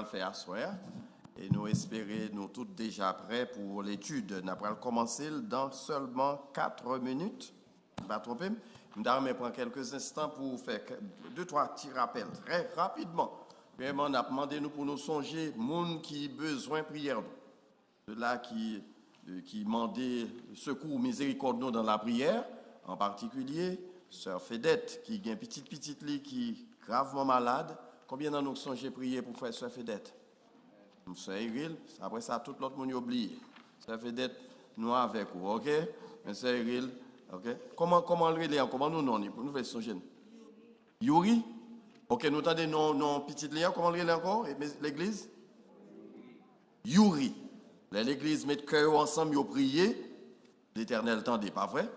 le faire à soir. Et nous espérons, nous tous déjà prêts pour l'étude. Nous allons commencer dans seulement 4 minutes. Pas trop. Nous allons prendre quelques instants pour faire 2-3 petits rappels très rapidement. Vraiment, on a demandé nous pour nous songer, monde qui a besoin de prière. Ceux-là qui demandaient secours, miséricorde dans la prière, en particulier, Sœur Fédette, qui a une petite lit qui est gravement malade. Combien d'entre nous songez prier pour faire Sœur Fédette? Sœur Iril, après ça, tout l'autre monde a oublié. Sœur Fédette, nous avec vous, ok? Sœur Iril, ok? Comment nous non? Nous faisons songer. Yuri? Ok, nous entendons non petite lien, comment le encore? L'église? Yuri. L'église met cœur ensemble, ils ont prié. L'Éternel tendait, pas vrai?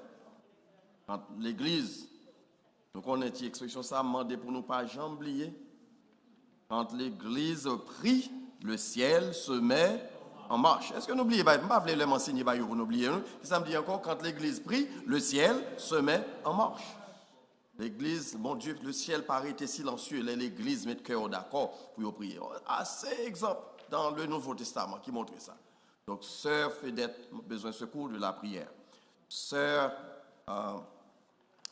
Quand l'église, nous connaissons l'expression ça, demandé pour nous pas jamais oublier. Quand l'église prie, le ciel se met en marche. Est-ce que nous n'oubliez pas? Je ne vais pas le m'enseigner pour nous oublier. Ça me dit encore, quand l'église prie, le ciel se met en marche. L'église, mon Dieu, le ciel paraît silencieux. L'église met le cœur d'accord pour prier. Assez exemple dans le Nouveau Testament qui montre ça. Donc, sœur Fédette, besoin de secours de la prière. Sœur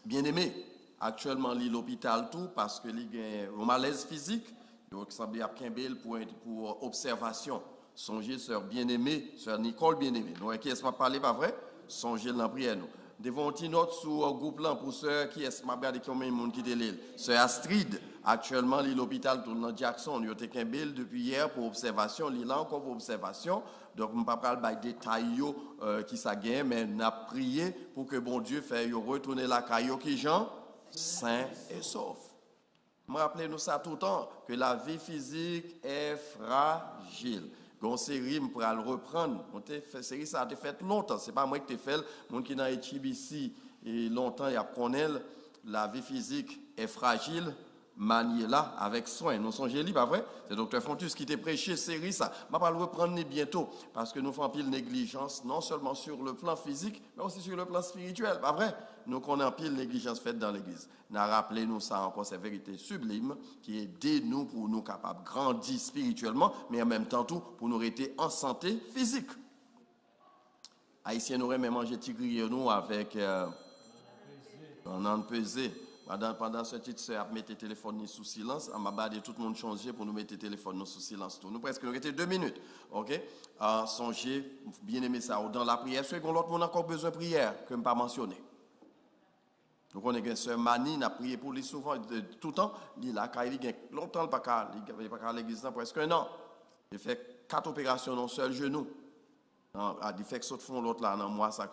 bien-aimée, actuellement, il est à l'hôpital tout parce qu'il a un malaise physique. Donc, ça semble qu'il pour observation. Songez, sœur bien-aimée, sœur Nicole bien-aimée. Donc, qui est-ce que parler, pas vrai? Songez dans la prière, nous. Devons une note sur le groupe là pour sœur qui est-ce que qui ont mis monde qui est l'île. Sœur Astrid, actuellement, il est à l'hôpital dans Jackson. Il a été Kimbel depuis hier pour observation. Il est là encore pour observation. Donc, je ne vais pas parler des détails qui ça gagne, mais on a prié pour que bon Dieu fasse retourner la caillou qui Jean, sain et sauf. Je me rappelle nous ça tout le temps, que la vie physique est fragile. Une série, je pourrais le reprendre. Cette série, ça a été fait longtemps. Ce n'est pas moi qui l'ai fait. Les gens qui sont dans HBC et longtemps, ils connaissent la vie physique est fragile. Manier là avec soin. Nous sommes gélis, pas vrai? C'est le docteur Fontus qui t'a prêché série ça. Je vais pas le reprendre bientôt parce que nous faisons pile négligence non seulement sur le plan physique mais aussi sur le plan spirituel, pas vrai? Nous connaissons pile négligence faite dans l'église. Nous rappelez-nous ça encore, cette vérité sublime qui aide nous pour nous capables de grandir spirituellement mais en même temps tout pour nous rester en santé physique. Haïtiens nous même manger tigrier nous avec on en pesé. Pendant ce titre, sœur, mettez le téléphone sous silence. On m'a badé tout le monde changer pour nous mettre le téléphone sous silence. Nous presque nous restait 2 minutes. OK? Songez, bien aimé ça. Dans la prière, ceux qui ont l'autre monde encore besoin de prière, que je ne pas mentionné. Donc on est que sœur Mani n'a prié pour lui souvent, tout le temps. Il a longtemps pas qu'à l'église presque 1 an. Il fait 4 opérations dans un seul genou. Il fait que ça font l'autre là dans mois ça,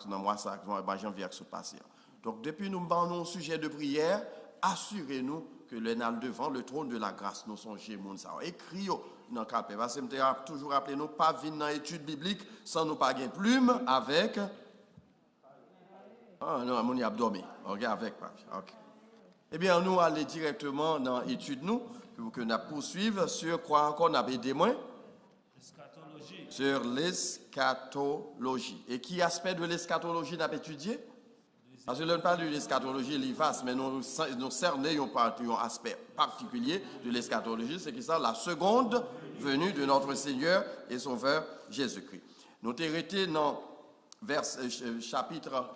janvier que ça passe. Donc, depuis nous parlons au sujet de prière, assurez-nous que l'enal devant le trône de la grâce, nous songez, moun ça. Écrions dans le capé. Parce que je toujours rappelé nous, pas venir dans l'étude biblique sans nous pas gagner plume avec. Ah non, mon y a dormi. Ok, avec papi. Ok. Eh bien, nous allons directement dans l'étude, nous, que nous poursuivre sur quoi encore nous avons aidé moins? Sur l'eschatologie. Et qui aspect de l'eschatologie nous avons étudié? Parce que l'on parle de l'eschatologie, l'IVAS, mais nous cernons un aspect particulier de l'eschatologie, c'est que ça, la seconde venue de notre Seigneur et Sauveur Jésus-Christ. Nous avons été dans chapitre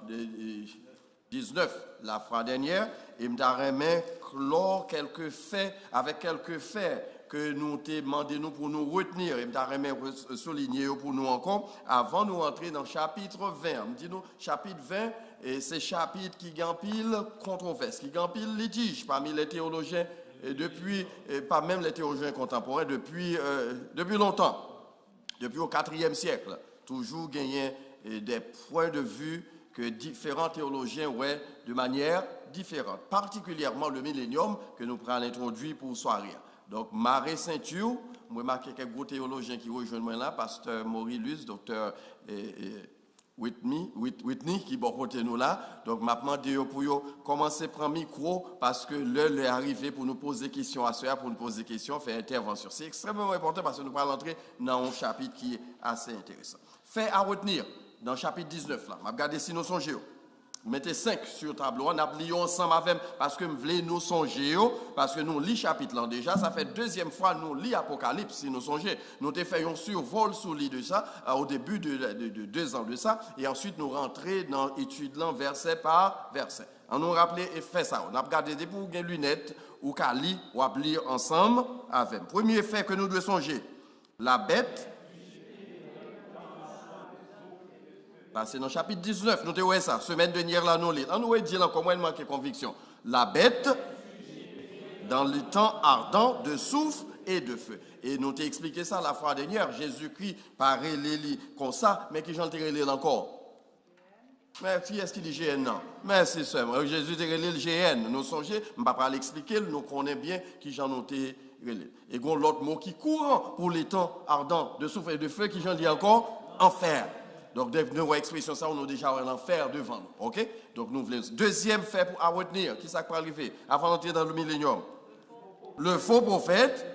19 la fois dernière, et nous avons clore quelques faits, avec quelques faits que nous avons demandé nous pour nous retenir, et nous avons souligné pour nous encore, avant de nous entrer dans le chapitre 20. Nous disons, chapitre 20, et c'est chapitre qui gagne pile controverse, qui gagne pile litige parmi les théologiens, et depuis, pas même les théologiens contemporains, depuis longtemps, depuis au IVe siècle, toujours gagné des points de vue que différents théologiens ouais de manière différente, particulièrement le millénium que nous prenons introduit pour soirée. Donc, Marie Ceinture, moi, marqué quelques gros théologiens qui rejoignent moi là, pasteur Maurice, docteur Whitney, qui bon côté nous là. Donc, m'a demandé pour commencer à prendre micro parce que l'heure est arrivée pour nous poser des questions à soi, pour nous poser des questions, faire intervention. C'est extrêmement important parce que nous allons entrer dans un chapitre qui est assez intéressant. Fait à retenir dans le chapitre 19 là. M'a regardé si nous songeons. mettez 5 sur le tableau, on a lié ensemble avec, parce que nous voulons nous songer, parce que nous lisons chapitre là déjà, ça fait deuxième fois nous lisons Apocalypse, si nous songeons. Nous te faisons survol sous lit de ça, au début de 2 ans de ça, et ensuite nous rentrer dans l'étude là, verset par verset. On nous rappelle et fait ça. On a regardé des pour des lunettes, ou qu'à lire, ou à lire ensemble avec. Premier fait que nous devons songer, la bête. C'est dans le chapitre 19, nous avons ça. Semaine dernière, là, nous lisons. On nous dit là comment il manque de conviction. La bête, dans le temps ardent de souffle et de feu. Et nous t'ai expliqué ça la fois dernière. Jésus-Christ paraît les comme ça, mais qui j'en t'ai encore. Mais qui est-ce qui dit GN non? Merci seulement. Jésus t'a relé le GN. Nous songeons, je ne vais pas l'expliquer, nous connaissons bien qui j'en ont relé. Et l'autre mot qui court pour les temps ardents de souffle et de feu, qui j'en dit encore enfer. Donc, nous expression ça, on a déjà l'enfer devant nous. OK? Donc, nous voulons. Deuxième fait pour à retenir, qui ça peut arriver avant d'entrer dans le millénium? Le faux prophète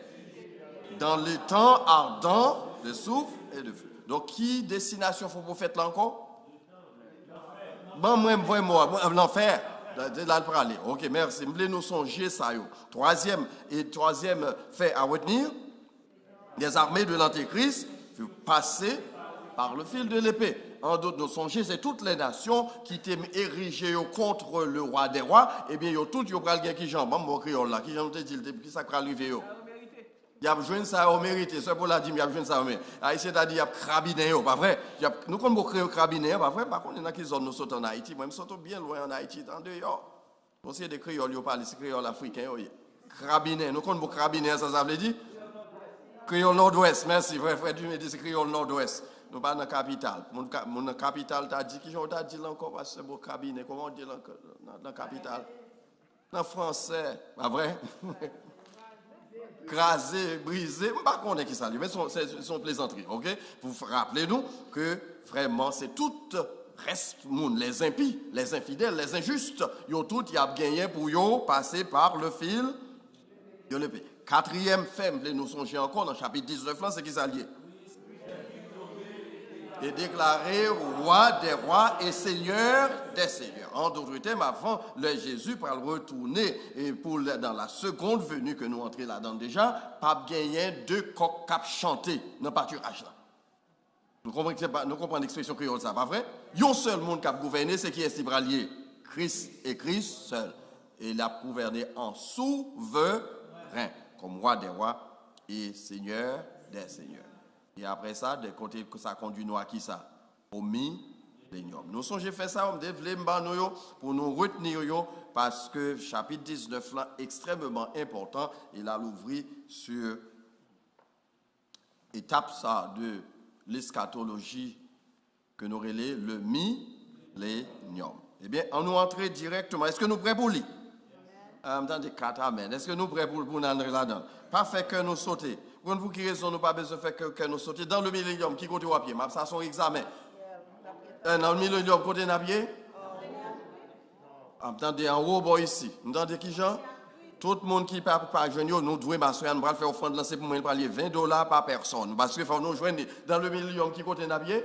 dans les temps ardents de souffle et de feu. Donc, qui destination faux prophète là encore? Moi, l'enfer. Là, pour aller. OK, merci. Nous voulons nous songer ça. Troisième fait à retenir, les armées de l'Antéchrist furent passées par le fil de l'épée. En d'autres, nos songes, c'est toutes les nations qui étaient érigées contre le roi des rois. Eh bien, ils toutes, ils ont pris le qui j'en bon créole là, qui j'en te dit, qui ça va arriver. Il y a besoin de ça au mérite. C'est pour la dire, il y a besoin de ça au mérite. C'est-à-dire, il y a crabiné, pas vrai? Nous, quand on crée crabiné, pas vrai? Par contre, il y en a qui sont nous sautent en Haïti. Moi, je saute bien loin en Haïti, en dehors. On sait des créoles, ils parlent, c'est créole africain. Crabiné. Nous, quand on crabiné, ça veut dire? Créole nord-ouest, merci. Frère, tu me dis c'est créole nord-ouest. Nous pas dans la capitale. Mon capitale t'a dit, qui j'en t'a dit là encore, parce que c'est mon cabinet. Comment on dit là, dans la capitale? En français, pas vrai? Crasé, brisé, je ne sais pas qui ça, mais c'est son plaisanterie, ok? Vous rappelez-nous que vraiment, c'est tout reste monde, les impies, les infidèles, les injustes, ils ont tout, ils ont gagné pour eux passer par le fil de l'épée. Quatrième fait, nous songer encore dans le chapitre 19, c'est qui s'allie? Et déclaré roi des rois et seigneur des seigneurs. En d'autres termes, avant le Jésus pour le retourner et dans la seconde venue que nous entrons là-dedans déjà, pas gagner 2 coqs cap chanter dans le pâturage là. Nous comprenons l'expression créole, ça, pas vrai? Il y a un seul monde qui a gouverné, c'est qui est lié? Christ et Christ seul. Et il a gouverné en souverain, comme roi des rois et seigneur des seigneurs. Et après ça, de côté que ça conduit nous à qui ça? Au millénium. Nous sommes fait ça, on devait pour nous retenir parce que chapitre 19 là extrêmement important, il a l'ouvert sur étape ça de l'eschatologie que nous relais le millénium. Eh bien, on nous entre directement. Est-ce que nous prêts pour lire? Dans des 4 amen. Est-ce que nous prêts pour entrer là-dedans? Pas fait que nous sauter. Pour vous qui raison, nous pas besoin de faire que nous sauter dans le millénium qui côté à pied. Ça son examen. Dans le millénium côté à pied. Attendez en haut ici. Vous entendez qui Jean? Tout le monde qui parle par jeune, nous devons m'assurer, nous allons faire offrande là, c'est pour moi parler $20 par personne. Parce qu'il faut nous joindre dans le millénium qui côté à pied.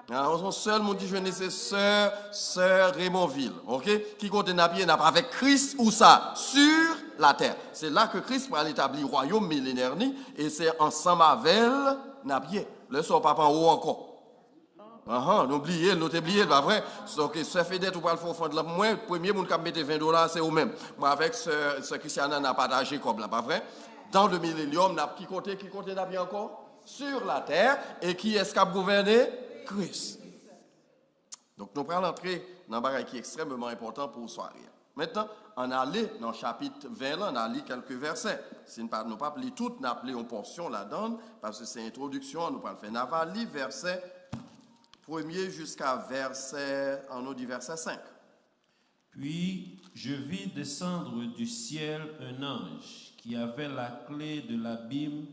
On seul monde qui joindre c'est sœur Raymondville, OK? Qui côté à pied n'a pas avec Christ ou ça sur la terre. C'est là que Christ va établir le royaume millénaire et c'est ensemble avec Napier. Le soir papa en haut encore. N'oubliez, pas vrai. Donc, ce fait d'être ou pas le fond de la moi, le premier monde qui mettre $20, c'est eux-mêmes. Moi, avec ce Christian n'a partagé comme là, pas vrai. Dans le millénium, qui côté Napier encore? Sur la terre. Et qui est-ce qui a gouverné? Christ. Donc, nous prenons l'entrée dans un bagage qui est extrêmement important pour soirée. Maintenant, on a allé dans le chapitre 20, là, on a lu quelques versets. Si nous ne pas lire tout, nous avons une portion là-dedans, parce que c'est l'introduction, nous allons faire. On va lire verset 1er jusqu'à verset 5. Puis je vis descendre du ciel un ange qui avait la clé de l'abîme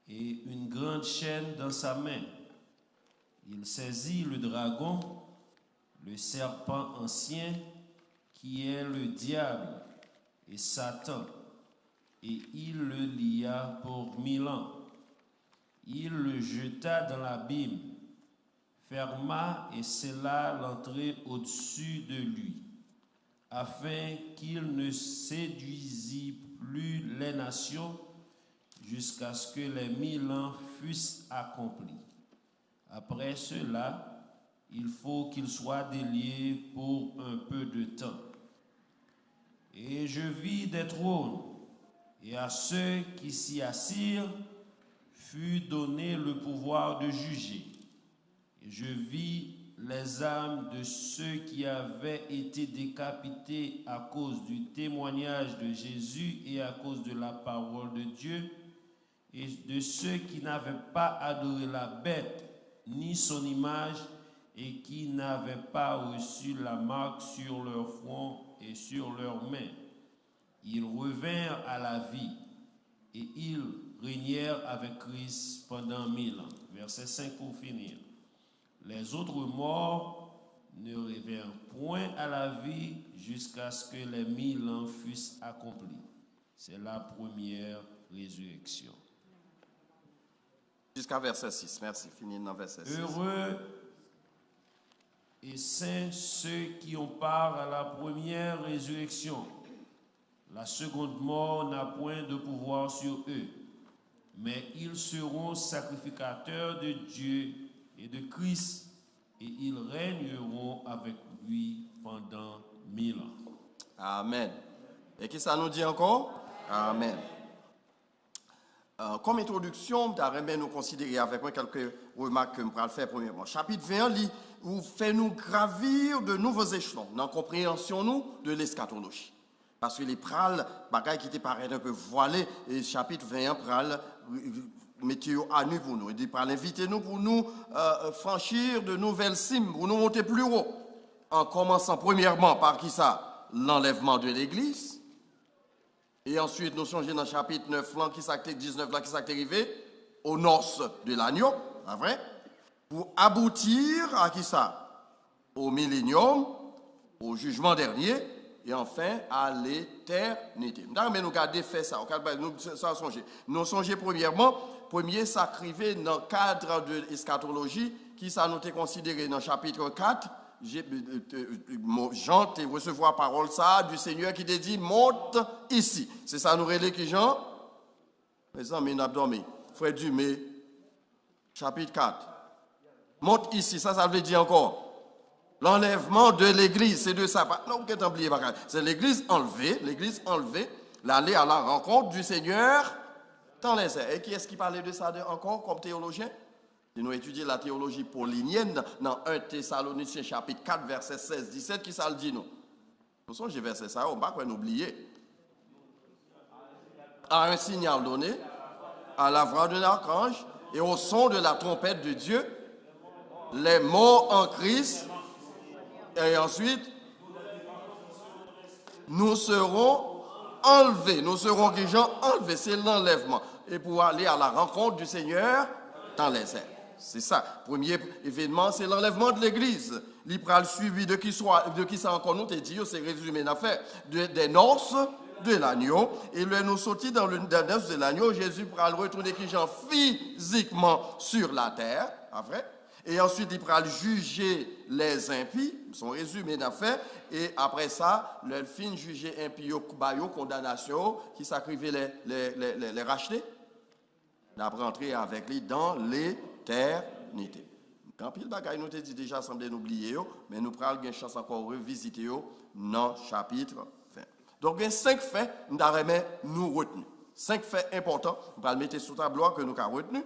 et une grande chaîne dans sa main. Il saisit le dragon, le serpent ancien, qui est le diable et Satan, et il le lia pour 1000 ans. Il le jeta dans l'abîme, ferma et scella l'entrée au-dessus de lui, afin qu'il ne séduisît plus les nations jusqu'à ce que les 1000 ans fussent accomplis. Après cela, il faut qu'il soit délié pour un peu de temps. Et je vis des trônes, et à ceux qui s'y assirent fut donné le pouvoir de juger. Et je vis les âmes de ceux qui avaient été décapités à cause du témoignage de Jésus et à cause de la parole de Dieu, et de ceux qui n'avaient pas adoré la bête ni son image, et qui n'avaient pas reçu la marque sur leur front et sur leurs mains. Ils revinrent à la vie, et ils régnèrent avec Christ pendant 1000 ans. Verset 5 pour finir. Les autres morts ne revinrent point à la vie jusqu'à ce que les 1000 ans fussent accomplis. C'est la première résurrection. Jusqu'à verset 6. Merci. Fini dans verset 6. Heureux et saints ceux qui ont part à la première résurrection. La seconde mort n'a point de pouvoir sur eux, mais ils seront sacrificateurs de Dieu et de Christ, et ils régneront avec lui pendant 1000 ans. Amen. Et qui ça nous dit encore? Amen. Comme introduction, j'aimerais nous considérer avec moi quelques remarques que je vais faire premièrement. Chapitre 20, où fait nous gravir de nouveaux échelons dans la compréhension nous, de l'eschatologie. Parce que les prales, bagailles qui te paraissent un peu voilées, et chapitre 21, prales, mettez à nu pour nous. Il dit, prales, invitez-nous pour nous franchir de nouvelles cimes, pour nous monter plus haut. En commençant premièrement par qui ça? L'enlèvement de l'Église. Et ensuite, nous songeons dans le chapitre 9, là, qui s'est 19, là, qui s'est arrivé, aux noces de l'agneau, pas vrai? Pour aboutir à qui ça? Au millénium, au jugement dernier, et enfin à l'éternité. Mais nous gardons fait ça, nous songeons premièrement, premier s'arriver dans le cadre de l'eschatologie, qui ça nous est considéré dans le chapitre 4, Jean te recevoir parole ça du Seigneur qui te dit monte ici. C'est ça nous relève qui Jean? Mes amis, nous avons dormi. Frère Dumé, chapitre 4. Monte ici, ça veut dire encore. L'enlèvement de l'église, c'est de ça. Non, vous oublié, c'est l'église enlevée, l'aller à la rencontre du Seigneur dans les airs. Et qui est-ce qui parlait de ça encore comme théologien? Si nous étudions la théologie paulinienne dans 1 Thessaloniciens chapitre 4, verset 16-17, qui ça le dit nous? Nous sommes verset ça, on ne va pas oublier. À un signal donné, à la voix d'un archange et au son de la trompette de Dieu, les morts en Christ, et ensuite, nous serons enlevés. Nous serons gens enlevés, c'est l'enlèvement. Et pour aller à la rencontre du Seigneur dans les airs. C'est ça. Premier événement, c'est l'enlèvement de l'Église. L'Ipral suivi de qui ça encore nous te dit, c'est résumé l'affaire des noces de l'agneau. Et le nous sorti dans le noces de l'agneau, Jésus pral retourner qui gens physiquement sur la terre, après. Et ensuite, il pral juger les impies, son résumé d'affaires. Et après ça, le fin juger impie au condamnation, qui s'acrivait les racheter. D'après entrer avec lui dans l'éternité. Quand pile bagaille nous te dit déjà semblé nous oublier, mais nous prenons une chance encore revisiter dans le chapitre 20. Donc il y a 5 faits nous retenus. 5 faits importants, nous allons mettre sur tableau que nous avons retenus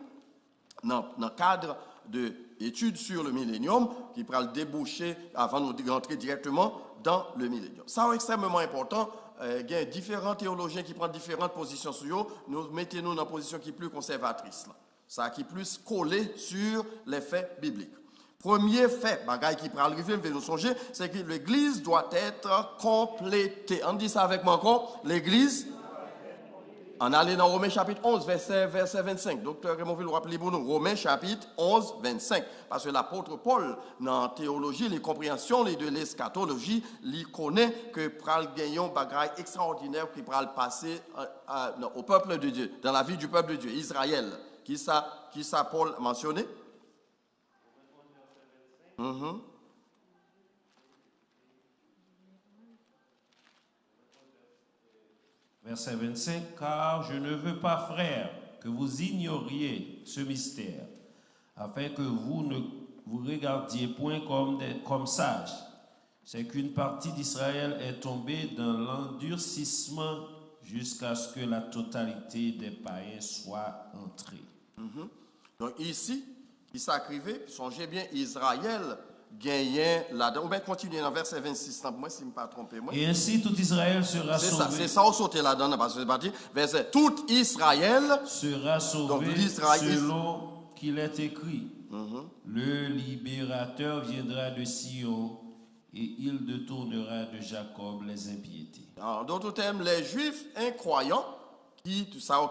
dans le cadre de études sur le millénium qui pourra le déboucher avant de rentrer directement dans le millénium. Ça est extrêmement important. Il y a différents théologiens qui prennent différentes positions sur eux. Nous mettons-nous dans une position qui est plus conservatrice. Là. Ça qui est plus collé sur les faits bibliques. Premier fait, bagaille qui prend arriver, nous songer, c'est que l'Église doit être complétée. On dit ça avec moi encore. L'Église, on allait dans Romains chapitre 11, verset 25. Docteur Raymond vous rappelez pour nous. Romains chapitre 11, 25. Parce que l'apôtre Paul, dans la théologie, les compréhensions de l'eschatologie, il connaît que pral gagnant bagaille extraordinaire qui pral passer au peuple de Dieu, dans la vie du peuple de Dieu, Israël. Qui ça Paul mentionné? Mhm. Verset 25, car je ne veux pas, frères, que vous ignoriez ce mystère, afin que vous ne vous regardiez point comme sages. C'est qu'une partie d'Israël est tombée dans l'endurcissement jusqu'à ce que la totalité des païens soit entrée. Mhm. Donc ici, il s'écrivait, songez bien, Israël gagnait là-dedans. On va continuer dans verset 26, moi si je ne me pas trompé. Moi. Et ainsi tout Israël sera C'est sauvé. C'est ça, on saute là-dedans, parce que c'est parti. Verset, tout Israël sera sauvé donc, selon qu'il est écrit. Le libérateur viendra de Sion et il détournera de Jacob les impiétés. En d'autres termes, les Juifs incroyants qui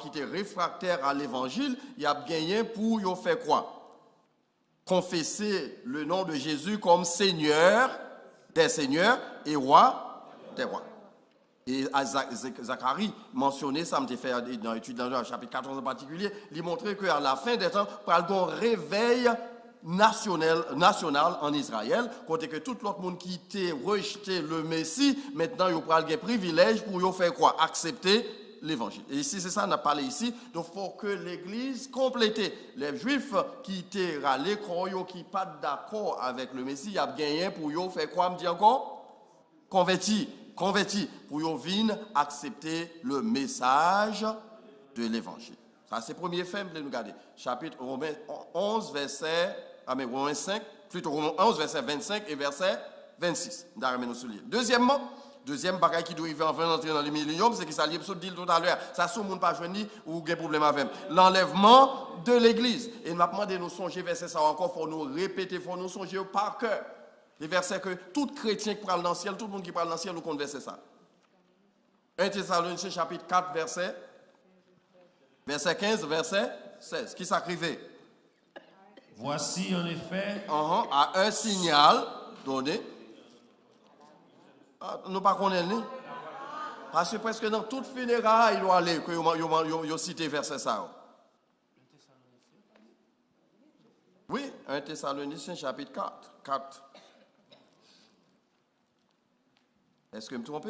étaient réfractaires à l'évangile, ils ont gagné pour y faire quoi? Confesser le nom de Jésus comme Seigneur des seigneurs et roi des rois. Et Zacharie mentionnait ça, me fait dans l'étude dans le chapitre 14 en particulier, il montrait qu'à la fin des temps, il y a un réveil national en Israël, côté que tout l'autre monde qui était rejeté le Messie, maintenant il a le privilège pour faire quoi? Accepter l'évangile. Et ici, c'est ça, on a parlé ici. Donc, il faut que l'Église complète. Les Juifs qui étaient râlés, qui n'étaient pas d'accord avec le Messie, ils ont gagné pour eux faire quoi? Me dit encore? Converti, pour venir accepter le message de l'évangile. Ça, c'est le premier fait, vous nous regarder. Chapitre Romains 11, Romains 5, plutôt Romains 11, verset 25 et verset 26. Deuxième bagage qui doit arriver avant d'entrer dans les milléniums, c'est qu'il s'allie sur dit tout à l'heure. Ça, si le monde pas joindre ou a un problème avec l'enlèvement de l'Église. Et nous avons demandé de nous songer verset ça encore, il faut nous répéter, il faut nous songer par cœur. Les versets que tout chrétien qui parle dans le ciel, tout le monde qui parle dans le ciel, nous compte verset ça. 1 Thessaloniciens chapitre 4, verset 15, verset 16. Qui s'écrivait? Voici en effet à un signal donné. Nous ne pas connaissons. Parce que presque dans toute funérailles, il doit aller, que vous cité verset ça. Oui, 1 Thessaloniciens chapitre 4. Est-ce que je me trompe?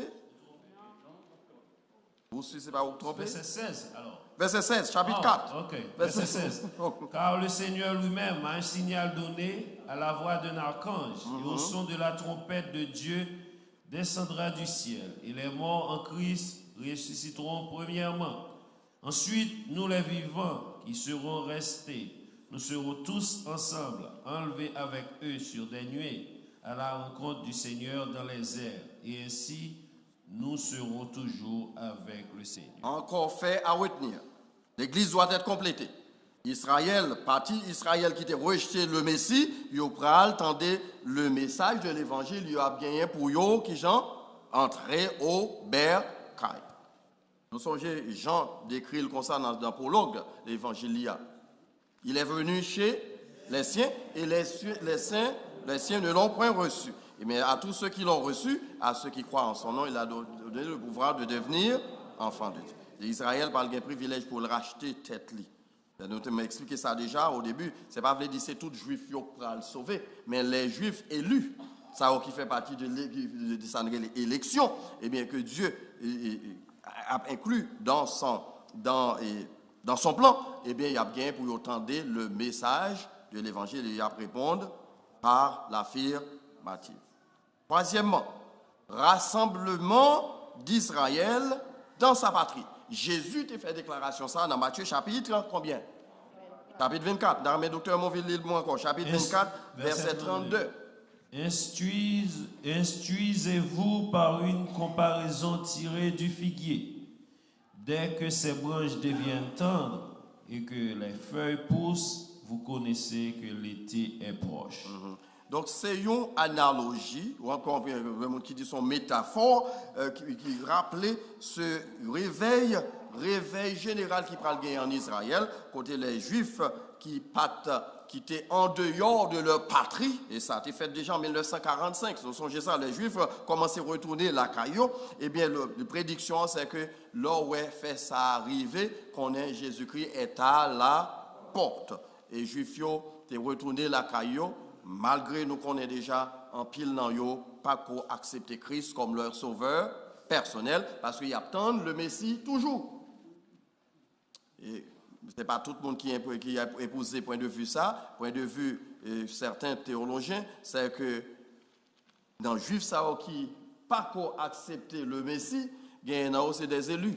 Vous ne savez pas vous tromper? Verset 16 alors. Verset 16, chapitre 4. Ok, verset 16. Car le Seigneur lui-même a un signal donné à la voix d'un archange et au son de la trompette de Dieu descendra du ciel. Et les morts en Christ ressusciteront premièrement. Ensuite, nous les vivants qui serons restés, nous serons tous ensemble, enlevés avec eux sur des nuées à la rencontre du Seigneur dans les airs. Et ainsi, nous serons toujours avec le Seigneur. Encore fait à retenir. L'Église doit être complétée. Parti Israël qui était rejeté le Messie, il a entendu le message de l'Évangile, il a gagné pour eux qui Jean entrer au bercail. Nous songez, Jean décrit comme ça dans le prologue, l'Évangile. Il est venu chez les siens et les siens ne l'ont point reçu. Mais à tous ceux qui l'ont reçu, à ceux qui croient en son nom, il a donné le pouvoir de devenir enfants de Dieu. Et Israël parle d'un privilège pour le racheter tête-li. Nous m'avons expliqué ça déjà au début. Ce n'est pas vrai dire que c'est tout juif qui va le sauver, mais les juifs élus, ça qui fait partie de l'élection, et bien que Dieu a inclus dans son plan, et bien il y a bien pour entendre le message de l'évangile et il y a répondre par l'affirmative. Troisièmement, rassemblement d'Israël dans sa patrie. Jésus t'a fait déclaration ça dans Matthieu chapitre combien? Chapitre 24. Dans mes docteurs Monville l'île encore. Chapitre 24, verset 32. Instruisez-vous par une comparaison tirée du figuier. Dès que ses branches deviennent tendres et que les feuilles poussent, vous connaissez que l'été est proche. Donc, c'est une analogie, ou encore qui dit son métaphore, qui rappelait ce réveil général qui prend le gain en Israël, côté les Juifs qui étaient en dehors de leur patrie, et ça a été fait déjà en 1945. Vous songez ça, les Juifs commençaient à retourner la caillou. Eh bien, la prédiction, c'est que là où fait ça arriver, qu'on est Jésus-Christ est à la porte. Et les Juifs ont retourné la caillou malgré nous connaissons déjà en pile dans yo, pas qu'au accepter Christ comme leur sauveur personnel, parce qu'ils attendent le Messie toujours. Et ce n'est pas tout le monde qui a épousé point de vue ça. Point de vue certains théologiens, c'est que dans les Juifs, ça qui pas qu'au accepter le Messie, il y a aussi des élus.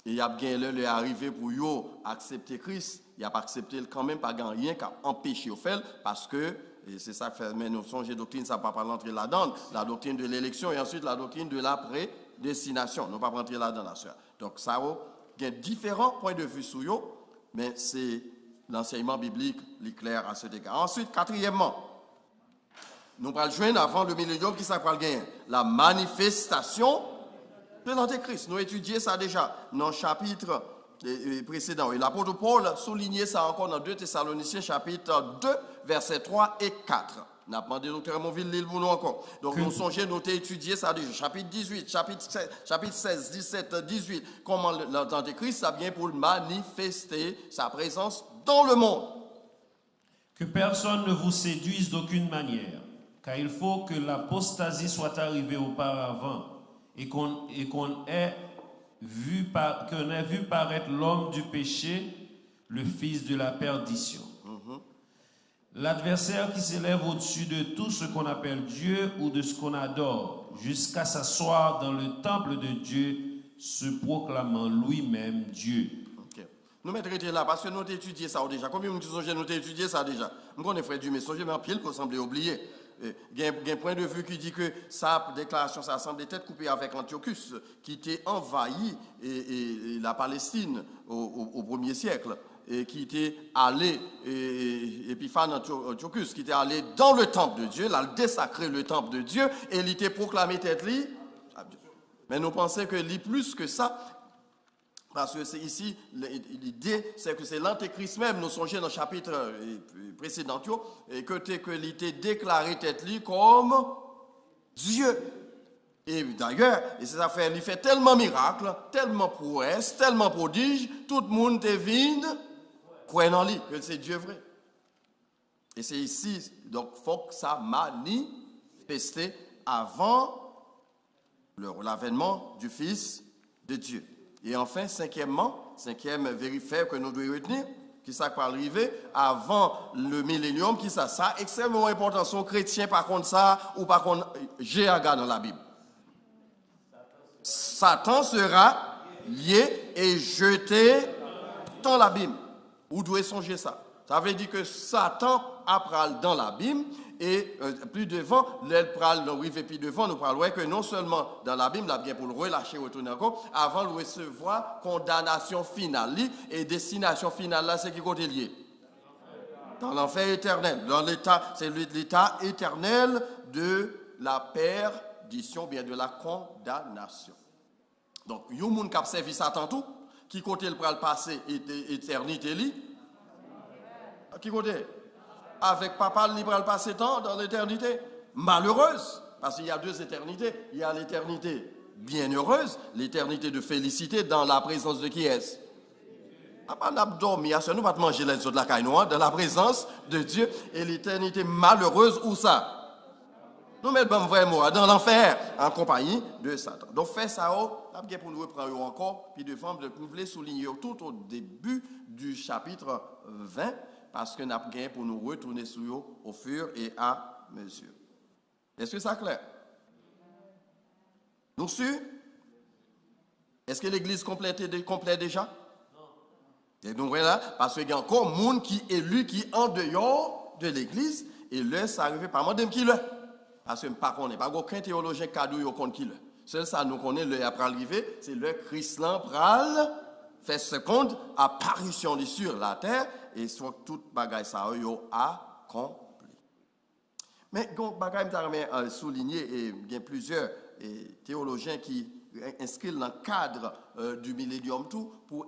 Et il y a bien le arrivé pour eux accepter Christ, il n'y a pas accepté quand même, pas rien qu'à empêcher au fait, parce que, et c'est ça que fait, mais nous songeons doctrine, ça ne va pas rentrer là-dedans, la doctrine de l'élection et ensuite la doctrine de la prédestination. Nous ne va pas rentrer là-dedans, la soeur. Donc ça, il y a différents points de vue sur eux, mais c'est l'enseignement biblique l'éclaire à cet égard. Ensuite, quatrièmement, nous allons joindre avant le millénium qui s'appelle gagner la manifestation de l'Antéchrist. Nous étudions ça déjà dans le chapitre précédent. Et l'apôtre Paul soulignait ça encore dans 2 Thessaloniciens chapitre 2, versets 3 et 4. N'a pas demandé docteur Monville l'île pour nous encore. Donc nous songeons, nous étudier ça déjà. Chapitre 18, chapitre 16, 17, 18. Comment l'Antéchrist, ça vient pour manifester sa présence dans le monde. Que personne ne vous séduise d'aucune manière, car il faut que l'apostasie soit arrivée auparavant et qu'on ait vu paraître l'homme du péché, le fils de la perdition. L'adversaire qui s'élève au-dessus de tout ce qu'on appelle Dieu ou de ce qu'on adore, jusqu'à s'asseoir dans le temple de Dieu, se proclamant lui-même Dieu. Okay. Nous mettons là parce que nous avons étudié ça déjà. Combien de nous avons étudié ça déjà? Nous connaissons frère du message, mais en pile qu'on semble oublier. Il y a un point de vue qui dit que sa déclaration, ça semble être coupé avec Antiochus, qui était envahi et la Palestine au 1er siècle. Et qui était allé, Épiphane Antiochus, qui était allé dans le temple de Dieu, il a désacré le temple de Dieu, et il était proclamé tête li à Dieu. Mais nous pensons que li plus que ça, parce que c'est ici, l'idée, c'est que c'est l'Antéchrist même, nous songeons dans le chapitre précédent, et que il était déclaré tête li comme Dieu. Et d'ailleurs, et ça fait, il fait tellement miracle, tellement prouesse, tellement prodige, tout le monde devine, croyant en lui, que c'est Dieu vrai. Et c'est ici, donc, il faut que ça manifeste avant l'avènement du Fils de Dieu. Et enfin, cinquième vérifère que nous devons retenir, qui ça va arriver avant le millénium, qui ça extrêmement important. Son chrétien, par contre, ça, ou par contre, j'ai à dans la Bible. Satan sera lié et jeté dans l'abîme. Vous devez songer ça. Ça veut dire que Satan apprend dans l'abîme et plus devant, l'aile pral arrive plus devant, nous parlons que non seulement dans l'abîme, là bien pour le relâcher retourner encore, avant de recevoir condamnation finale et destination finale là, c'est qui côté lié. Dans l'enfer éternel, dans l'état, c'est l'état éternel de la perdition, bien de la condamnation. Donc, il y a des gens qui ont servi Satan tout, qui côté le pral passé éternité li. Qui côté? Avec papa le pral passé temps dans l'éternité malheureuse, parce qu'il y a deux éternités. Il y a l'éternité bienheureuse, l'éternité de félicité dans la présence de qui est-ce? Après, on a dormi, nous pas manger les autres de la caille noire, dans la présence de Dieu, et l'éternité malheureuse, où ça? Nous mettons vraiment dans l'enfer en compagnie de Satan. Donc, fait ça, pour nous reprendre encore, puis de forme de nous souligner tout au début du chapitre 20, parce que nous avons gagné pour nous retourner sur eux au fur et à mesure. Est-ce que ça clair? Nous sûrs? Est-ce que l'église complète déjà? Non. Et donc voilà, parce qu'il y a encore un monde qui est élu, qui est en dehors de l'église, et là, ça arrive par moi de qui là? Parce que par contre, il n'y a pas aucun théologien cadeau au compte qui là. Seul ça nous connaît, le après arrivé, c'est le Christ pral fait seconde apparition sur la terre et soit toute bagaille ça a accompli. Mais donc bagaille m'a souligné et il y a plusieurs théologiens qui inscrivent dans le cadre du millénium tout pour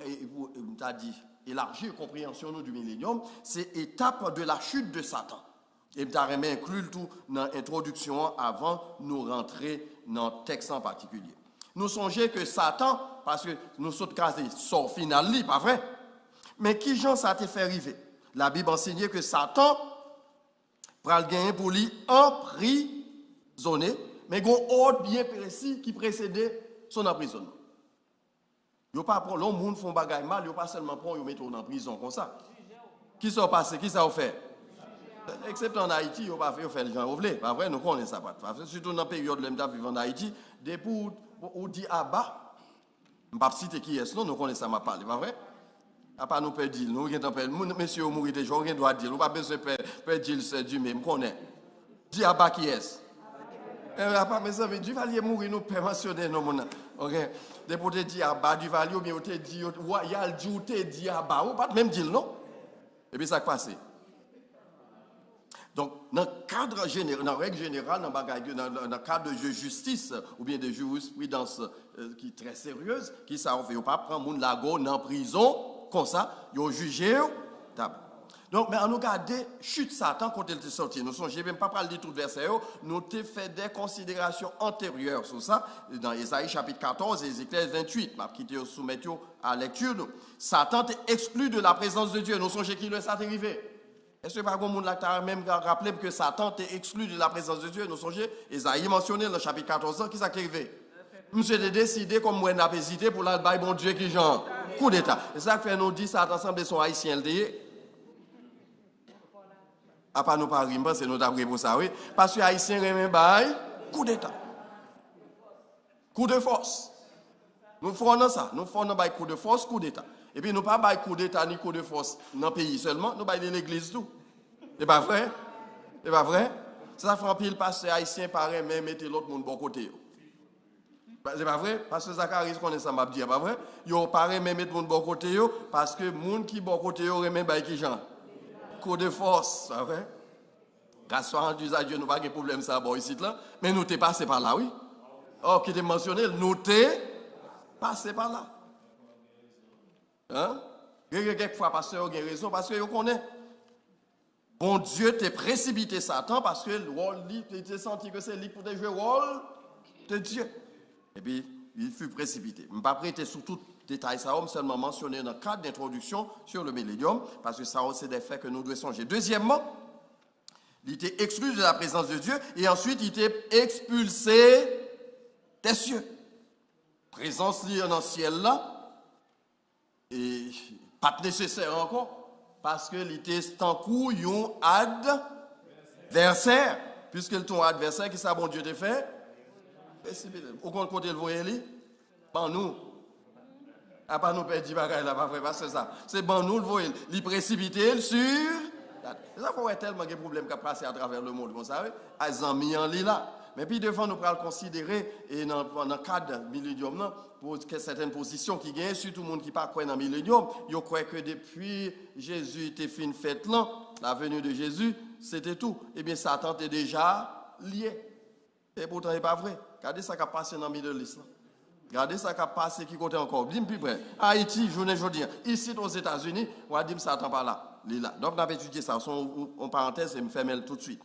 t'a dit élargir la compréhension du millénium, c'est étape de la chute de Satan. Et je vais inclure tout dans l'introduction avant de nous rentrer dans le texte en particulier. Nous songeons que Satan, parce que nous sommes casés, sort final, pas vrai? Mais qui Jean ça t'a fait arriver? La Bible enseignait que Satan pral gagner pour lui emprisonner, mais il y a un ordre bien précis qui précédait son emprisonnement. Yo pas prendre l'homme monde font bagaille mal, yo pas seulement prendre yo mettre en prison comme ça. Qui sont passés, qui ça fait? Excepté en Haïti, yo pas fait le genre ouvlé, pas vrai, nous connaissons ça pas. Surtout dans la période où nous vivons en Haïti, depuis ou dit Abba, je ne vais pas citer qui est, non, nous connaissons ça m'a parlé, pas vrai? À part nous perdre dire, nous monsieur mourir déjà, on doit dire, nous pas besoin de perdre dire c'est du même connaît. Dit Abba qui est? Pas mes amis, du valier mourir nous peut mentionner non mon. OK. Depuis te dit Abba du valier ou bien te dit il y a le jour te dit Abba ou pas même dire non. Et puis ça qui passe. Donc dans le cadre général, dans la règle générale dans le cadre de justice ou bien de jurisprudence qui est très sérieuse, qui ça on fait pas prendre moun lago dans prison comme ça, yo jugé donc, mais on nous garde chute Satan quand il est sorti. Nous sommes, je ne vais même pas parler de tout verset, nous avons fait des considérations antérieures sur ça, dans Ésaïe chapitre 14 et Ézéchiel 28, qui te soumettent à la lecture. Satan est exclu de la présence de Dieu. Nous sommes qui le ça arrivé. Est-ce que par contre, monde là même rappelé que Satan est exclu de la présence de Dieu? Nous sommes Ésaïe mentionné dans le chapitre 14, qui s'est arrivé? Monsieur a décidé comme moi n'a pas hésité pour la Bible bon Dieu qui genre coup d'état. Et ça fait nous dit Satan semble son haïtien à part nous pas rime c'est nous d'après pour ça oui parce que haïtien remet bail coup d'état. Coup de force. Nous faisons ça, nous faisons bail coup de force, coup d'état. Et puis nous pas bail coup d'état ni coup de force dans le pays seulement, nous bail de l'église tout. C'est pas vrai? C'est pas vrai? Ça fait un pile pasteur haïtien pareil même mettre l'autre monde bon côté. C'est pas vrai? Parce que Zacharie connaît ça m'a dit pas vrai? Yo pareil même mettre monde bon côté yo parce que monde qui bon côté yo remet bail qui gens. Coup de force, c'est vrai? Grâce à Dieu, nous n'avons pas de problème ça ici là, mais nous t'es passé par là, oui. Oh, qui t'est mentionné, nous t'es passé par là. Hein? Quelquefois, pasteur, il a raison, parce que vous connaissez. Bon Dieu t'a précipité Satan parce que le rôle, il t'a senti que c'est lui pour jouer le rôle de Dieu. Et puis, il fut précipité. Je ne vais pas prêter sur tout détail, ça va seulement mentionner dans le cadre d'introduction sur le millénium, parce que ça, c'est des faits que nous devons songer. Deuxièmement, il était exclu de la présence de Dieu, et ensuite, il était expulsé des cieux. Présence liée dans le ciel là, et pas nécessaire encore, parce que il était tant un adversaire, puisque le ton adversaire, qui ça, bon Dieu t'a fait? Au côté le voyez, bon nous. À part nous perdre bagaille là, pas vrai, parce que ça. C'est bon nous le voyez, il précipité sur. Ça fait tellement de problèmes qui passent à travers le monde, vous savez. Les amis en là. Mais puis devant nous pourrons considérer et dans le cadre millénium pour certaines positions qui gagnent, surtout le monde qui pas croit dans le millénium, ils croient que depuis Jésus était fin fête là, la venue de Jésus, c'était tout. Eh bien Satan était déjà lié. Et pourtant c'est pas vrai. Regardez ça qui a passé dans le milieu de l'Islam. Regardez ça qui a passé qui côté encore. Dis plus près. Haïti, journée aujourd'hui. Ici aux États-Unis, on va dire que Satan par là. Donc on a étudié ça en parenthèse et me ferme tout de suite.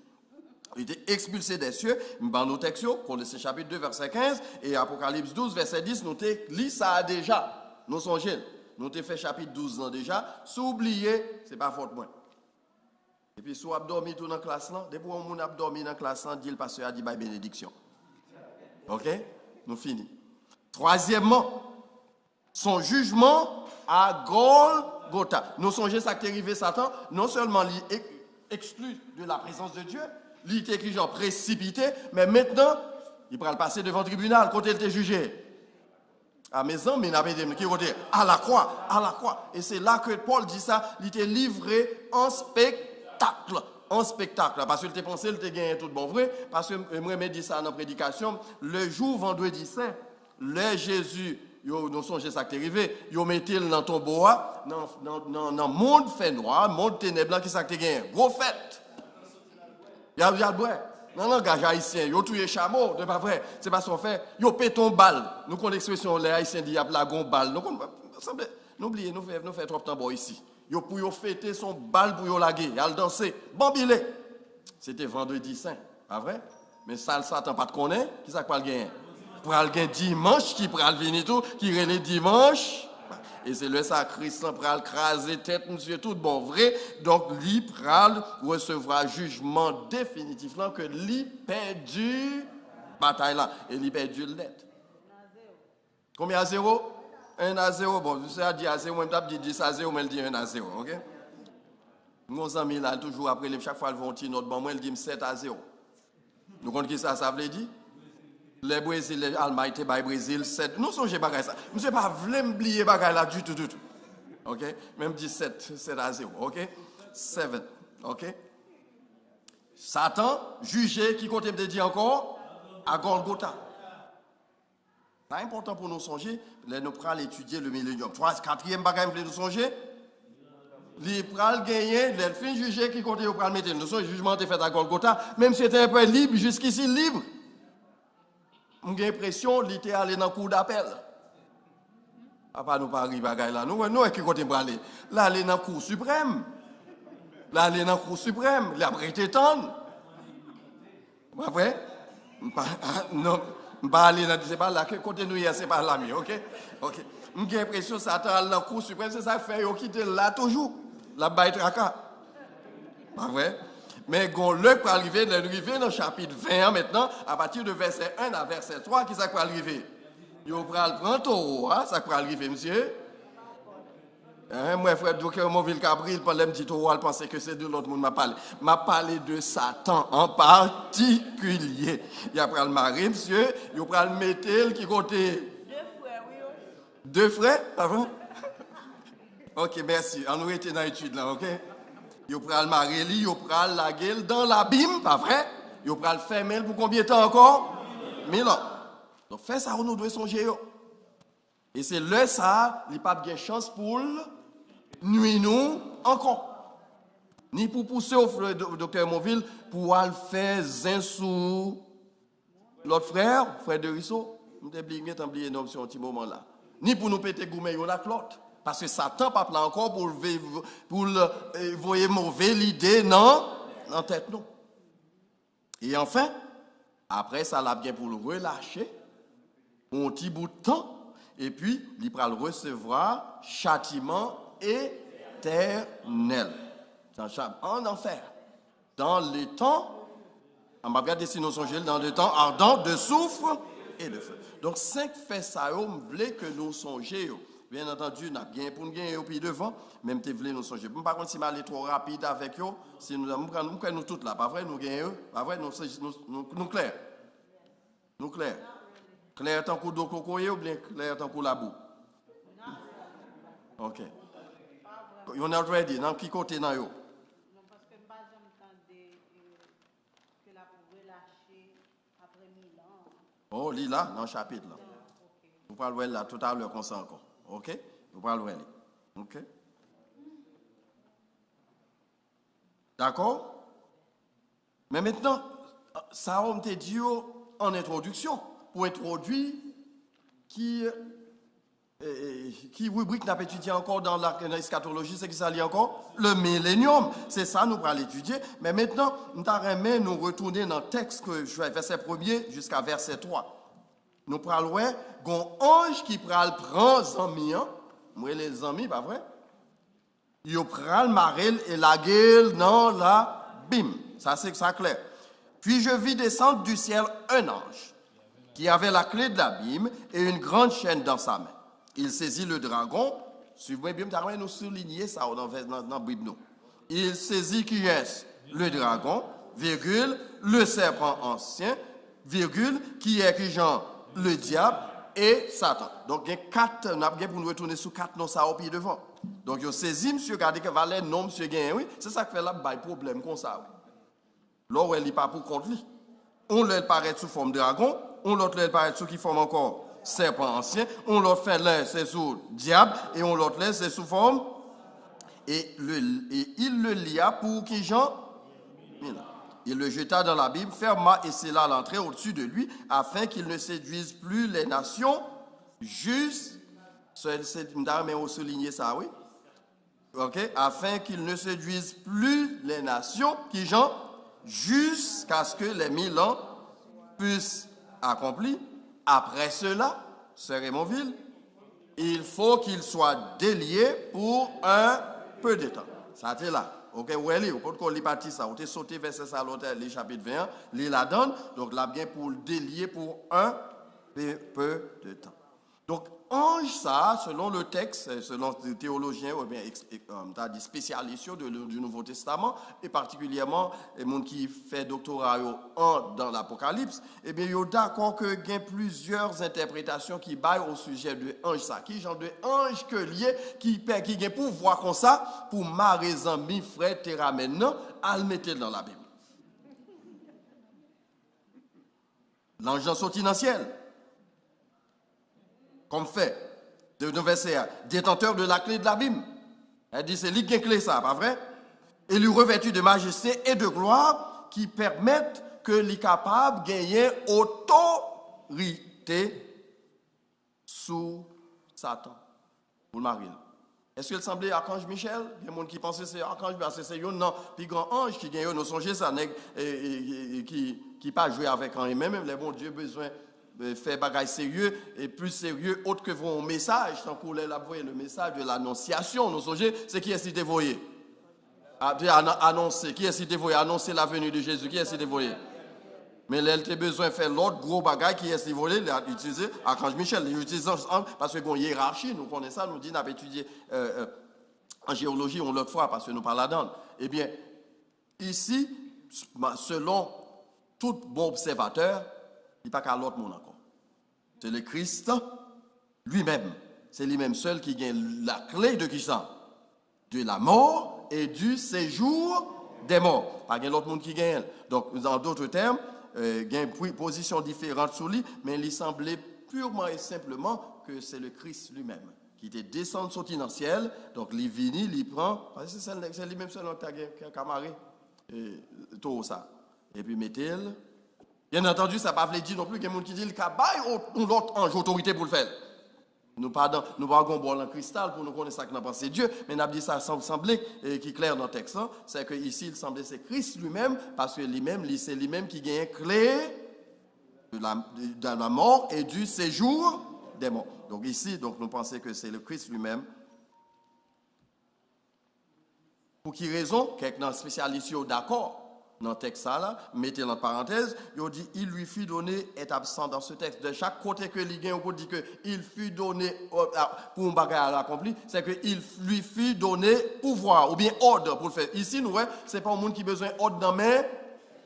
Il était expulsé des cieux, dans nos textes, Colossiens chapitre 2, verset 15, et Apocalypse 12, verset 10, nous avons lu ça déjà. Nous songez. Nous avons fait chapitre 12 déjà. S'oublier, ce n'est pas faute moi. Et puis, si vous avez dormi tout dans la classe, depuis que vous avez dormi dans la classe, dit le pasteur a dit bye bénédiction. Ok? Nous finissons. Troisièmement, son jugement à Golgotha. Nous songez ça qui est arrivé Satan, non seulement exclu de la présence de Dieu, il était écrit genre précipité, mais maintenant, il pourra le passer devant le tribunal quand il était jugé. À mes amis, il avait dit, à la croix. Et c'est là que Paul dit ça, il était livré en spectacle. En spectacle. Parce qu'il était pensé, il était gagné tout bon vrai. Parce que moi, je dis ça dans la prédication, le jour vendredi saint, le Jésus, nous songez ça qui est arrivé, ils mettaient dans ton bois, dans le monde fait noir, monde ténébreux, qui ça qui est gagné. Gros fête. Il y a le bois. Dans le langage haïtien, ils ont tué chameau, c'est pas vrai. C'est pas ce qu'on fait. Ils ont pété une balle. Nous connaissons l'expression, les haïtiens disent, il y a la balle. N'oubliez, nous faisons trop de temps ici. Ils ont fêté son balle pour laguer. Ils ont dansé. Bambilé. C'était vendredi saint, pas vrai? Mais ça, Satan pas de connaître. Qui ça qui va le gagner? Pour le gagner dimanche, qui va venir tout, qui relève dimanche. Et c'est le sacriste qui pral craser tête, monsieur, tout bon vrai. Donc, lui pral recevra jugement définitif là que lui perdu bataille là. Et lui perdu le net. Combien à 0? 1 à 0. Bon, je sais à dire à 0, moi je dis 10 à 0, mais je dis 1 à 0, ok? Nos amis là, toujours après, chaque fois, ils vont tirer notre bon, moi je dis 7 à 0. Nous comprenons qui ça veut dire? Les Brésil, les Allemands étaient par Brésil, 7. Nous sommes bagaille ça. Monsieur pas voulu oublier bagaille là du tout. OK? Même 17, 7 à 0. OK? 7. OK? Satan, jugé, qui compte de dire encore? À Golgotha. C'est important pour nous songer. Nous prenons étudier le millénium. 4e bagaille, nous songer. Les pral gagner, les fins jugés qui comptent pour mettre. Nous sommes jugement fait à Golgotha. Même si c'était un peu libre, jusqu'ici libre. J'ai l'impression qu'il était allé dans le cours d'appel. Papa, nous pas arriver à là. Nous, qui côté pour aller? Là, aller dans le cours suprême. Là, aller dans le cours suprême. Il a prêté temps. Pas vrai? Non, pas aller dans c'est pas là que côté nous c'est pas là mieux, OK? OK. J'ai l'impression que Satan allé dans le cours suprême, c'est ça qui fait qu'il quitte là toujours. La baille traka. Pas vrai? Mais quand le peut arriver dans le chapitre 20 maintenant, à partir de verset 1 à verset 3, qui ça peut arriver? Il va prendre taureau, hein? Ça peut arriver, monsieur? Moi, frère, donc, mon ville Cabril, pendant le petit taureau, elle pensait que c'est de l'autre monde m'a parlé. M'a parlé de Satan en particulier. Il a pris le mari, monsieur, il a pris le métal qui côté. 2 frères, oui. 2 frères? Ah bon? Ok, merci. On nous était dans l'étude là, ok? Il prend le mari, il prend la gueule dans l'abîme, pas vrai? Il prend le fermer pour combien de temps encore? 1000 ans. Donc, fais ça, on nous doit songer. Et c'est là, ça, il n'y a pas de chance pour nuire nous encore. Ni pour pousser au docteur Monville pour aller faire zin sous l'autre frère de Rissot. Je vais oublier une option à un petit moment là. Ni pour nous péter gourmet ou la clotte. Parce que Satan pas là encore pour voyer mauvais l'idée dans tête nous. Et enfin, après ça l'a bien pour le relâcher un petit bout de temps et puis il va le recevoir châtiment éternel en enfer. Dans les temps, on va regarder si nous songeons dans le temps ardent de soufre et de feu. Donc 5 faits ça vous voulez que nous songions. Bien entendu, nous avons bien pour nous gagner au pays devant, même si vous voulez nous songer. Par contre, si nous allons trop rapide avec eux, si nous nous toutes là, pas vrai, nous gagnons, pas vrai, nous clairs. Nous clairs. Clair tant que d'eau cocoyer ou bien clair tant que la boue? Ok. On a ready, dans qui côté dans yo? Non, parce que pas j'entendais que la pouvait lâcher après 1000 ans. Oh, lis là, dans le chapitre là. Vous parlez là tout à l'heure comme ça encore. OK? Vous parlez là. OK? D'accord? Mais maintenant, ça on te dit en introduction, pour introduire qui rubrique n'a pas étudié encore dans l'eschatologie, c'est qui ça lit encore? Le millénium. C'est ça, nous allons l'étudier. Mais maintenant, nous allons nous retourner dans le texte que je vais verset 1er jusqu'à verset 3. Nous allons voir un ange qui prend Zami, moi les amis, pas vrai? Il prend le marel et la gueule dans la bim. Ça, c'est ça clair. Puis je vis descendre du ciel un ange qui avait la clé de l'abîme et une grande chaîne dans sa main. Il saisit le dragon. Suivez bien, nous souligner ça dans la Bible. Il saisit qui est le dragon, virgule, le serpent ancien, virgule, qui est qui Jean, le diable et Satan. Donc, il y a 4, on a bien pour nous retourner sur 4 noms ça au pied devant. Donc, il saisit, monsieur, regardez que valait nom, monsieur, gagne, oui. C'est ça qui fait là, il y a problème comme ça. Là où elle n'est pas pour contre lui. On le paraît sous forme de dragon, on l'autre le paraît sous qui forme encore serpent ancien, on l'autre fait là, c'est sous diable, et on l'autre là, c'est sous forme. Et il le lia pour qui Jean? Il le jeta dans la Bible, ferma et scella l'entrée au-dessus de lui, afin qu'il ne séduise plus les nations justes. C'est mais on souligne ça, oui. OK? Afin qu'il ne séduise plus les nations qui Jean, jusqu'à ce que les 1000 ans puissent accomplir. Après cela, serait mon ville. il faut qu'il soit délié pour un peu de temps. Ça c'est là. OK, vous voyez, vous pouvez lire partie ça, vous pouvez sauter verset ça l'autre, les chapitre 21, lire la donne, donc là bien pour le délier pour un peu de temps. Donc ange ça, selon le texte, selon les théologiens ou bien des spécialistes du Nouveau Testament, et particulièrement les gens qui fait doctorat dans l'Apocalypse, eh bien, ils sont d'accord qu'il y a plusieurs interprétations qui baillent au sujet de ange ça. Qui genre de ange que lié, qui a pouvoir comme ça, pour marrer amis, frères, terra maintenant, à le mettre dans la Bible. L'ange en sorti dans le ciel. Comme fait, de verset 1, détenteur de la clé de l'abîme. Elle dit, c'est lui qui a clé ça, pas vrai? Et lui revêtu de majesté et de gloire qui permettent que lui capable de gagner autorité sous Satan. Pour le marier. Est-ce qu'il semblait Archange Michel? Il y a des gens qui pensaient que c'est Archange Michel, c'est un non, puis grand ange qui gagne, nous songez ça, qui pas jouer avec un même les bons dieux besoin faire bagaille sérieux et plus sérieux autre que vos messages tant qu'on l'a voyé le message de l'annonciation nous songez c'est qui est cité voyé annoncer qui est cité voyé annoncer la venue de Jésus qui est cité voyé mais elle a besoin de faire l'autre gros bagaille qui est cité voyé il a utilisé Archange Michel il utilise parce que une hiérarchie nous connaissons ça nous dit n'a pas étudié en géologie on l'autre fois parce que nous parlons là-dedans eh bien ici selon tout bon observateur il n'y a pas qu'à l'autre monde encore. C'est le Christ lui-même. C'est lui-même seul qui gagne la clé de qui ça? De la mort et du séjour des morts. Pas l'autre monde qui gagne. Donc, en d'autres termes, il y a une position différente sur lui, mais il semblait purement et simplement que c'est le Christ lui-même qui était descendu sorti dans le ciel. Donc, il vient, il prend. Parce que c'est lui-même seul qui a camaré. Tout ça. Et puis, mettez-le. Bien entendu, ça ne veut pas dire non plus qu'il y a des gens qui disent qu'il y a l'autre ange autorité pour le faire. Nous ne parlons pas d'un bol en cristal pour nous connaître ça que nous pensons Dieu, mais nous avons dit ça semblait qui est clair dans le texte. Hein, c'est qu'ici, il semblait c'est Christ lui-même, parce que lui-même, c'est lui-même qui gagne clé de la mort et du séjour des morts. Donc ici, nous pensons que c'est le Christ lui-même. Pour qui raison? Quelques spécialistes sont d'accord. Dans le texte, là, mettez en parenthèse, il dit il lui fut donné, est absent dans ce texte. De chaque côté que l'il gagne, on peut dire qu'il fut donné pour un bagage accompli, c'est qu'il lui fut donné pouvoir ou bien ordre pour le faire. Ici, nous, ce n'est pas un monde qui a besoin d'ordre dans mes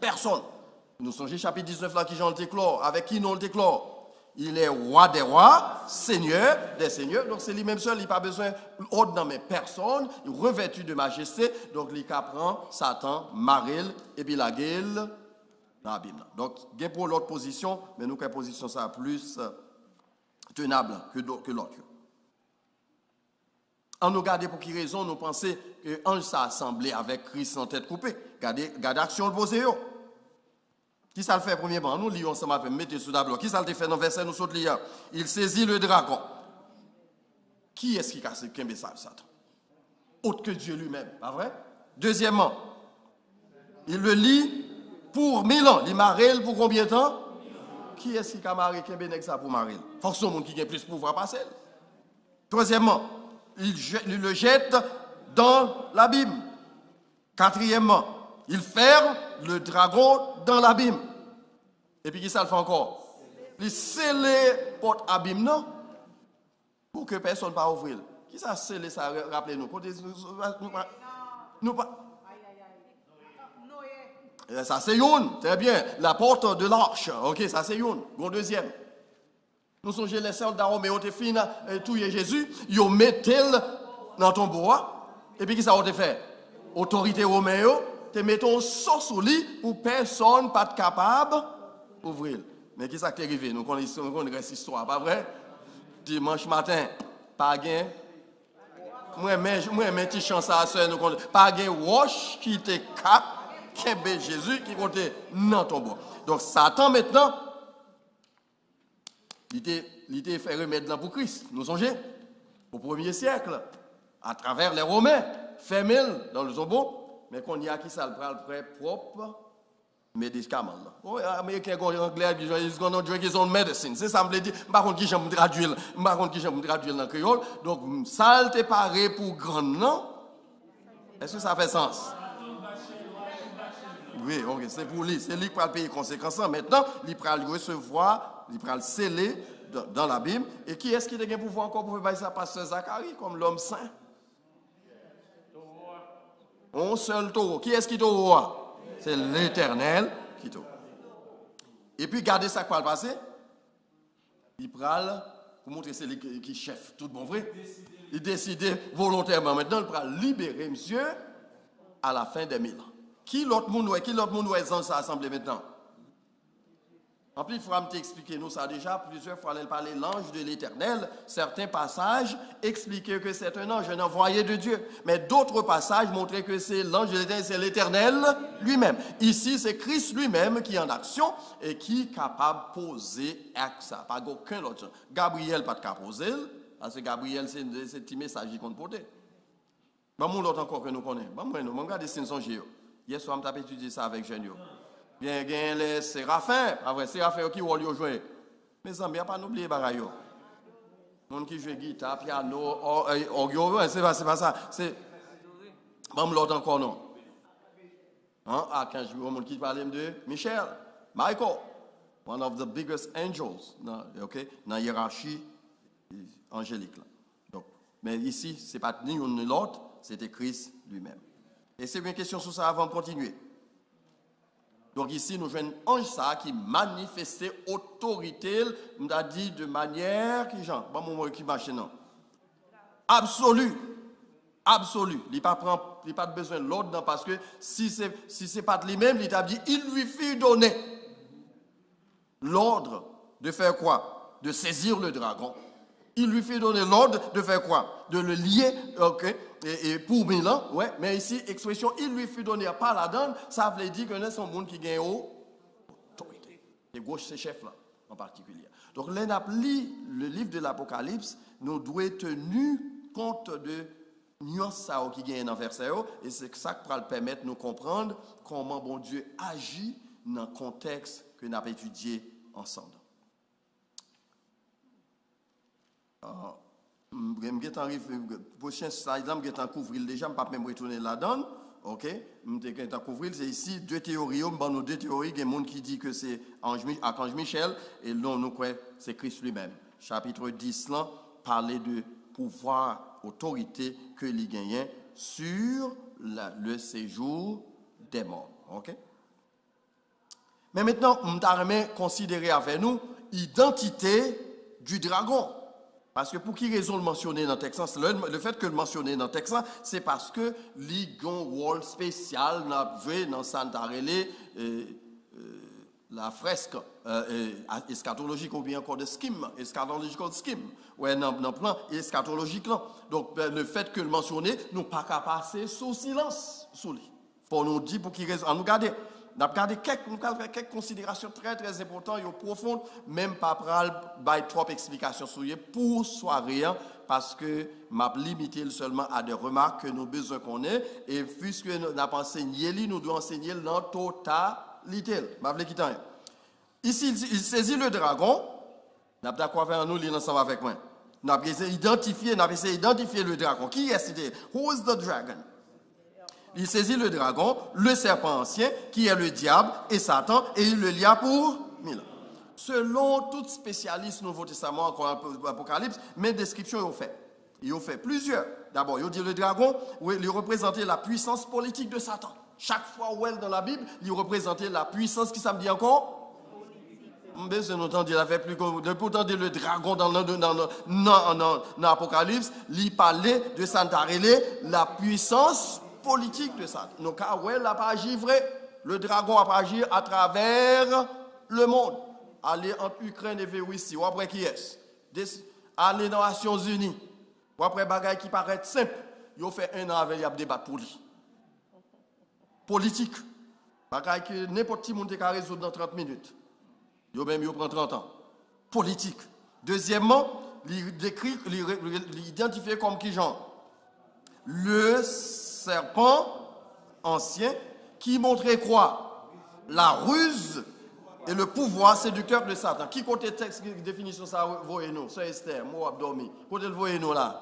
personnes. Nous sommes chapitre 19 là qui j'en déclare, avec qui nous le déclare. Il est roi des rois, seigneur des seigneurs. Donc c'est lui-même seul, il n'a pas besoin d'ordre dans mes personnes, il est revêtu de majesté. Donc il prend Satan, Maril, et puis la gueule dans la Bible. Donc il y a pour l'autre position, mais nous, quelle position ça plus tenable que l'autre. En nous garder pour qui raison, nous pensons que l'ange s'est assemblé avec Christ en tête coupée. Gardez action le posé. Qui ça le fait premièrement? Nous lisons ensemble avec mettez sous tableau. Qui ça le fait dans le verset nous saute lire? Il saisit le dragon. Qui est-ce qui casse le message Satan? Autre que Dieu lui-même, pas vrai? Deuxièmement, il le lit pour 1000 ans. Il marre pour combien de temps? Qui est-ce qui a marré ça pour marrer? Forcément, monde qui a plus de pouvoir passer. Troisièmement, il le jette dans l'abîme. Quatrièmement, il ferme le dragon dans l'abîme. Et puis, qui ça le fait encore? Il scelle les portes abîme, non? Pour que personne ne va ouvrir. Qui ça scelle ça? Rappelez-nous. Nous pas. Ça, c'est une. Très bien. La porte de l'arche. OK, ça, c'est une. Bon, deuxième. Nous sommes les soldats romains qui ont fini tuer Jésus. Ils ont mis dans ton bois. Et puis, qui ça a fait? Autorité romaine. Te mettons sous lit pour personne pas capable d'ouvrir. Mais qui ça qui est arrivé? Nous connaissons cette histoire, pas vrai? Dimanche matin, pas gain. Moi, petit chance à ça, nous connaissons. Pas gain roche qui était cap, qui est Jésus, qui comptait dans ton bois. Donc, Satan maintenant, il était fait remettre là pour Christ. Nous songez? Au 1er siècle, à travers les Romains, fermés dans le tombeau. Mais qu'on y a qui ça le prend propre médicament. Oh, Américain, anglais, ils gonna drink his own medicine. C'est ça, me dit. Par contre, qui j'aime traduire, par contre, qui j'aime traduire dans créole. Donc, ça te paraît pour grand, non? Est-ce que ça fait sens? Oui, ok, c'est pour lui. C'est lui qui va payer conséquences. Maintenant, il va le recevoir, il va le sceller dans la Bible. Et qui est-ce qui a le pouvoir encore pour faire ça? Pasteur Zacharie, comme l'homme saint. Un seul taureau. Qui est-ce qui taureau? C'est l'Éternel qui taureau. Et puis, regardez ça qui va le passer. Il prend pour montrer c'est lui qui chef. Tout bon vrai? Il décide volontairement. Maintenant, il va libérer monsieur à la fin des 1000 ans. Qui l'autre monde est dans sa assemblée maintenant? En plus, il faudra m'expliquer nous ça déjà. Plusieurs fois, elle parlait de l'ange de l'Éternel. Certains passages expliquaient que c'est un ange, un envoyé de Dieu. Mais d'autres passages montraient que c'est l'ange de l'Éternel, c'est l'Éternel lui-même. Ici, c'est Christ lui-même qui est en action et qui est capable de poser avec ça. Pas aucun autre. Gabriel, pas de cas poser, parce que Gabriel, c'est un petit message qu'on porte. Bon, mon l'autre encore que nous connaissons. Bon, nous regardons si nous sommes géo. Hier soir, je étudié ça avec Genio. Bien, les séraphins, après séraphins qui vont jouer. Mes amis, il n'y a pas d'oublier les bagailles. Les gens qui jouent guitare, piano, orgue, c'est pas ça. C'est. Bon, l'autre encore non. Hein? Ah, quand je vois mon qui parle de Michel, Michael, one of the biggest angels, dans la hiérarchie angélique. Donc, mais ici, ce n'est pas ni l'un ni l'autre, c'était Christ lui-même. Et c'est une question sur ça avant de continuer. Donc ici, nous avons un ange ça qui manifestait autorité, on a dit de manière qui genre, bon mon qui marche non. Absolue. Absolue. Il n'a pas besoin de l'autre parce que si c'est pas de lui-même, il t'a dit il lui fit donner l'ordre de faire quoi? De saisir le dragon. Il lui fait donner l'ordre de faire quoi? De le lier, ok? Et pour 1000 ans, ouais. Mais ici, expression, il lui fait donner pas la donne, ça veut dire que c'est un monde qui gagne autorité. Et gauche, ces chefs-là, en particulier. Donc, là, le livre de l'Apocalypse, nous devons tenir compte de nuances qui gagnent dans le verset, et c'est ça qui va permettre de nous comprendre comment bon Dieu agit dans le contexte que nous avons étudié ensemble. Prochain slide, je vais couvrir déjà, je ne vais pas même retourner là-dedans. Ok, je vais couvrir. C'est ici deux théories. Nos deux théories. Il y a des gens qui disent que c'est Archange Michel et non, nous croyons que c'est Christ lui-même. Chapitre 10, là, parler de pouvoir, autorité que il gagne sur le séjour des morts. Ok. Mais maintenant, je vais considérer avec nous l'identité du dragon. Parce que pour qui raison le mentionner dans le texte, le fait que le mentionner dans le texte, c'est parce que l'Igon Wall spécial n'a vu dans Santa Relé la fresque eschatologique ou bien encore de scheme, eschatological scheme, ouais, dans le plan eschatologique là. Donc le fait que le mentionner, nous pas qu'à passer sous silence sous lui. Pour nous dire pour qui raison, nous garder. Nous avons quelques considérations très très importantes et profondes, même pas pour trop explications sur eux pour soirée, parce que m'a limité seulement à des remarques que nous avons besoin qu'on ait, et puisque nous n'avons pas enseigné, nous devons enseigner dans totalité. Ici, il saisit le dragon, nous avons quoi faire nous, il ensemble avec moi. Nous avons essayé d'identifier le dragon. Qui est-ce? Who is the dragon? Il saisit le dragon, le serpent ancien, qui est le diable et Satan, et il le lia pour 1000 ans. Selon tout spécialiste du Nouveau Testament, encore Apocalypse, mes descriptions ils ont fait. Ils ont fait plusieurs. D'abord, ils ont dit le dragon, il représentait la puissance politique de Satan. Chaque fois où elle dans la Bible, il représentait la puissance qui ça me dit encore. Mais c'est notre il a fait plus que pourtant le dragon dans l'Apocalypse, il parlait de Santa Relé, la puissance politique de ça. Donc, elle n'a pas agi vrai. Le dragon a pas agi à travers le monde. Aller entre Ukraine et Russie. Ou après qui est? Aller dans les Nations Unies. Ou après bagaille qui paraît simple. Ils ont fait un an avec les débats pour lui. Politique. Bagaille que n'importe qui monde peut résoudre dans 30 minutes. Ils prend 30 ans. Politique. Deuxièmement, il identifie comme qui genre? Le serpent ancien qui montrait quoi? la ruse et le pouvoir séducteur de Satan. Qui côté texte, définition ça, voyez-nous, c'est Esther, moi, abdormi. Côté le voyez-nous là.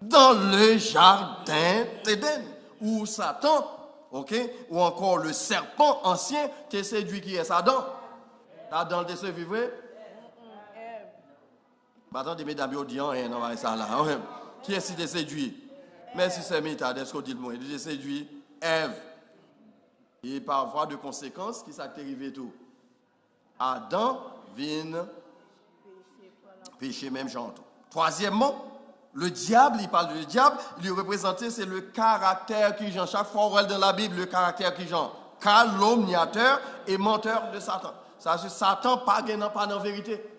Dans le jardin d'Éden, où Satan, ok, ou encore le serpent ancien qui séduit qui est Adam. Adam le séduit, vrai? Attendez, mesdames, vous dites, non, ça là. Qui est-ce qui te séduit? Merci, c'est Mita, est-ce qu'on dit le mot? Il te séduit Ève. Et par voie de conséquence, qui s'est arrivé tout? Adam vient pécher même genre. Troisièmement, le diable, il parle du diable, il représenté, c'est le caractère qui genre. Chaque fois, on voit dans la Bible le caractère qui genre. Calomniateur et menteur de Satan. Ça, c'est Satan, pas dans la vérité.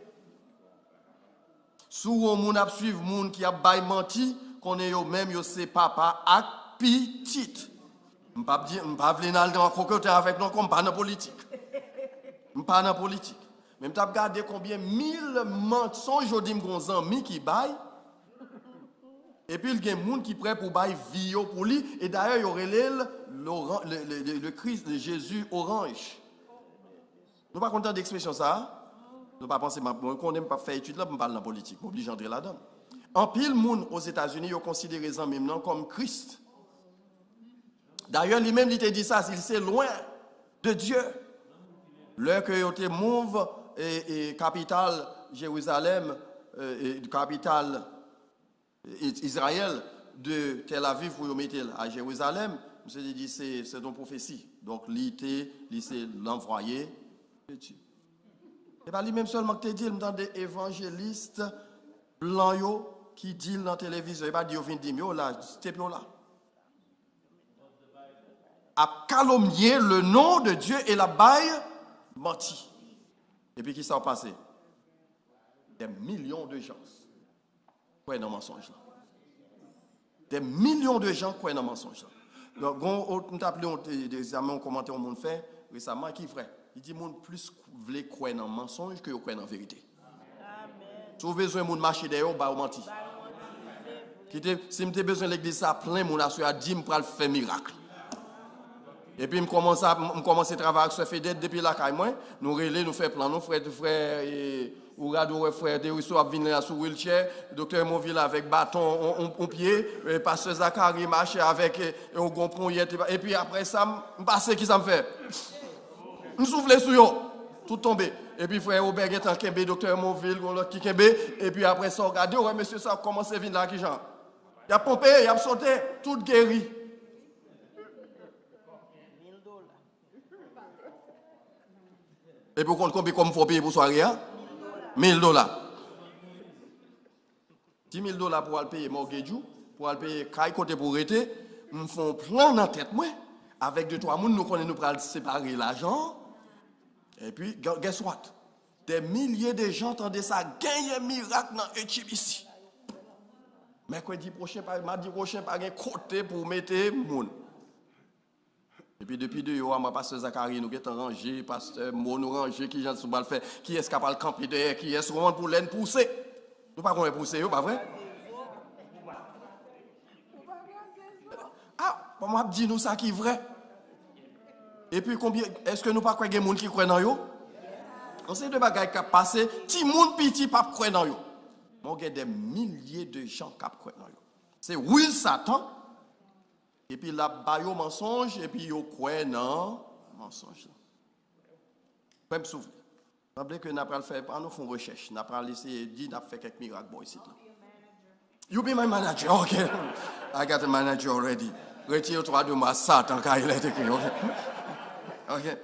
Sous on moun ap suivre moun qui a bay menti, qu'on est yo même yo c'est papa ak petite. M'pa dire m'pa vle nan dans côté avec non comme pas dans politique. M'pa dans politique. Même t'as regardé combien 1000 mensonges jodi m'gon ami qui bay. Et puis il y a moun qui prêt pour bay vie pour lui et d'ailleurs il aurait le Christ de Jésus orange. Nous pas content d'expression ça. Nous pas penser qu'on n'aime pas faire étude là pour parler de la politique, obligé d'entrer là-dedans. En pile monde aux États-Unis, ils considèrent les hommes comme Christ. D'ailleurs, lui-même il t'a dit ça, il s'est loin de Dieu. L'heure que il était mauve et capitale Jérusalem capitale Israël de Tel Aviv pour le mettre à Jérusalem, je me dit c'est une prophétie. Donc il s'est l'envoyé de Dieu. Et pas lui-même seulement que tu dis, dans des évangélistes blancs qui disent dans la télévision, et pas dire, vient dire, là, c'était là. A calomnié le nom de Dieu et la baille menti. Et puis, qui s'est passé? Des millions de gens croient dans le mensonge. Des millions de gens croient dans le mensonge. Donc, on t'a appelé des examens, on commentait, on monde fait récemment, qui frère? Il dit moun plus vle croire dans mensonge que croire dans vérité. Amen. Si vous avez besoin de marcher derrière, bah ou menti. Si vous avez besoin de l'église ça plein mon assure a dit me pral faire miracle. Et puis me commence à travailler avec ce fédère depuis la caille moi, nous relais nous faire plan, nous frère ou rado frère de Rousseau a venir sur wheelchair, docteur Moville avec bâton on pied, pasteur Zachary marcher avec un gros poignet et puis après ça me passer qui ça me fait. Nous soufflons sur eux, tout tombé. Et puis frère Robert est en Kembe, docteur Monville, qui Kembe, et puis après ça, regardez, ouais, monsieur, ça commence à venir là, qui genre. Il a pompé, il a sauté, tout guéri. Et pour qu'on combien comme il faut payer pour soirée, hein? $1000. $10,000 pour aller payer mortgage, pour aller payer caille côté pour arrêter, nous font plein dans la tête, moi. Avec 2-3 personnes, nous connaissons nous pour séparer l'argent. Et puis, guess what? Des milliers de gens entendaient ça, gagner un miracle dans HBC. Mercredi prochain, mardi prochain, pas un côté pour mettre moun. Et puis, depuis 2 jours, ma pasteur Zachary, nous sommes rangés, pasteur Mo, nous rangés, qui est-ce qu'on faire, qui est-ce capable de camper derrière, qui est-ce qu'on pour l'aine pousser. Nous pas qu'on pousser, pas vrai? Ah, pour moi, dis-nous ça qui est vrai. Et puis, combien est-ce que nous pas croyons qu'il y a des gens qui croient dans eux? On sait de bagages qui passent, si les gens petit pas croient dans eux. Mais il y a des milliers de gens qui croient dans eux. C'est oui, Satan. Et puis, là, il y a mensonge, et puis, ils croient dans le mensonge. Je vais me souvenir. Je vais que nous allons faire, nous faisons recherche. Nous allons essayer de dire, nous allons faire quelques miracles ici. You be my manager. Okay. I got a manager already. Retire-toi de moi, Satan, car il est écrit. Okay.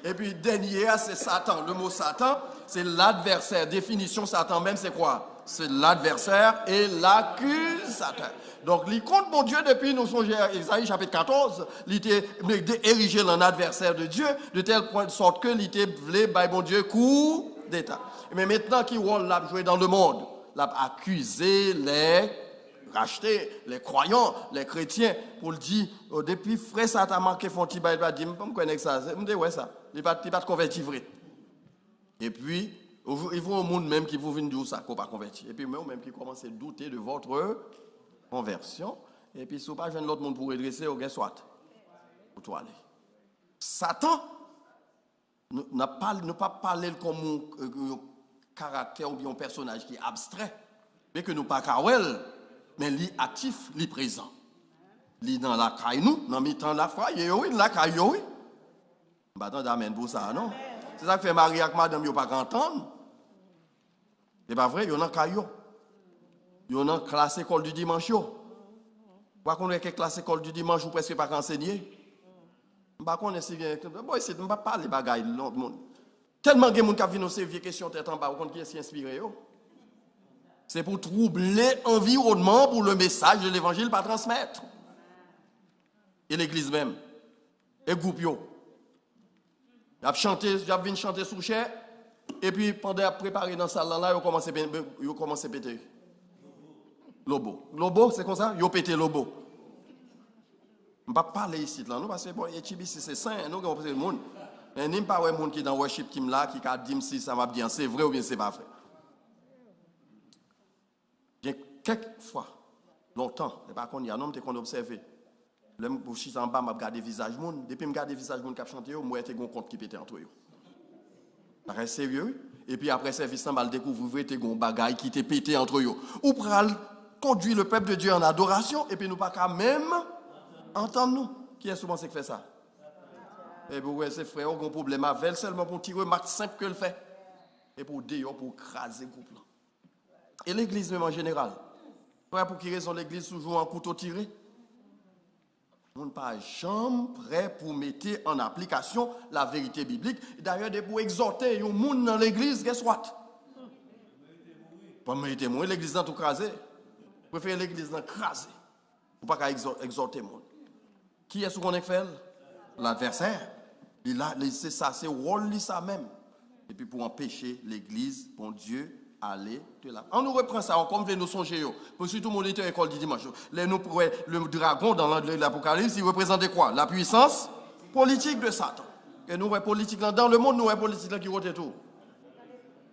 Et puis, dernier, c'est Satan. Le mot Satan, c'est l'adversaire. Définition Satan même, c'est quoi? C'est l'adversaire et l'accusateur. Donc, il compte mon Dieu depuis, nous sommes Isaïe chapitre 14, il était érigé en adversaire de Dieu, de tel point de sorte que il était voulu, by mon Dieu, coup d'État. Mais maintenant, qui rôle l'a joué dans le monde? L'a accusé les racheter, les croyants, les chrétiens, pour le dire, depuis frère Satan marqué font petit bail, il dit, je ne connais ça, je me dis, ouais, ça, il ne va pas convertir vrai. Et puis, il faut un monde même qui vous vient dire ça, qu'on ne pas convertir. Et puis, même qui commence à douter de votre conversion. Et puis, si vous ne pas l'autre monde pour redresser, au soit pour toi aller. Satan, Nous ne pas parler comme un caractère ou bien un personnage qui est abstrait, mais que nous pas kawel, mais li actif, li présent. Li dans la caille nous, dans mi-temps la foi, oui, la caille oui. Bah attends d'amen pour ça non. C'est ça que fait Marie avec madame yo pas entendre. C'est pas vrai, yo dans caille yo dans classe école du dimanche yo. Pas qu'on est que classe école du dimanche ou presque pas enseigner. Bah qu'on est si bien bon c'est pas parler bagaille l'autre monde. Tellement de monde qui vient nous servir question tête en bas, on qui est inspiré yo. C'est pour troubler l'environnement pour le message de l'évangile pas transmettre. Et l'église même. Et groupe yo. J'ai chanté sous chair et puis pendant préparer dans salle là, yo commencé péter. Lobo, c'est comme ça, yo pété lobo. On va pas parler ici là, nous parce que bon, Echibisi c'est saint, nous on le monde. Mais n'im pas ouais monde qui dans worship team là qui a dit si ça m'a bien, c'est vrai ou bien c'est pas vrai. Quelques fois, longtemps, et par contre, il y a un homme qu'on observe. L'homme pour chita en bas, m'a regardé visage moun. Depuis me garder visage moun qui a chanté, moi j'étais gon compte qui pétait entre eux. Paraît sérieux. Et puis après service, m'a découvrir t'es gon bagaille qui t'est pété entre eux. Ou pral conduire le peuple de Dieu en adoration et puis nous pas qu'à même entendre nous. Qui est souvent c'est qui fait ça? Et puis ouais, c'est frère, on a un problème avec seulement pour tirer remarque simple que le fait et pour dire pour craser le groupe là. Et l'église même en général. Pour qui raison l'église toujours en couteau tiré? On n'est pas jamais prêt pour mettre en application la vérité biblique. D'ailleurs, pour exhorter les gens dans l'église, qu'est-ce que c'est? Pas mériter mourir, l'église dans tout crasé. Préférez l'église dans crasé. Pour pas exhorter les gens. Qui est-ce qu'on est fait? L'adversaire. C'est ça, c'est rôle ça même. Et puis pour empêcher l'église, bon Dieu, aller de là. On nous reprend ça, on comme nous songer. Pour surtout mon lecteur école du dimanche. Le dragon dans l'Apocalypse, il représentait quoi? La puissance politique de Satan. Et nous, politique dans le monde, nous, politique qui vote tout.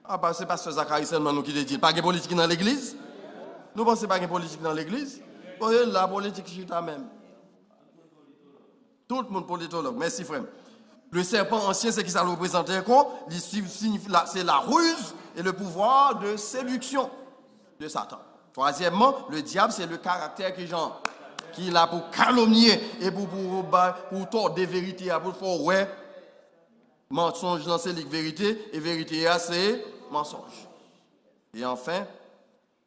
Ah, bah, c'est pas ce Zacharie seulement nous qui dit. Pas de politique dans l'église? Nous pensons pas de politique dans l'église? La politique, c'est même. Tout le monde politologue. Merci, frère. Le serpent ancien, c'est qui ça représentait quoi? C'est la ruse et le pouvoir de séduction de Satan. Troisièmement, le diable, c'est le caractère qui est là pour calomnier et pour tordre des vérités, pour faire ouais, mensonge, c'est la vérité, et vérité, c'est mensonge. Et enfin,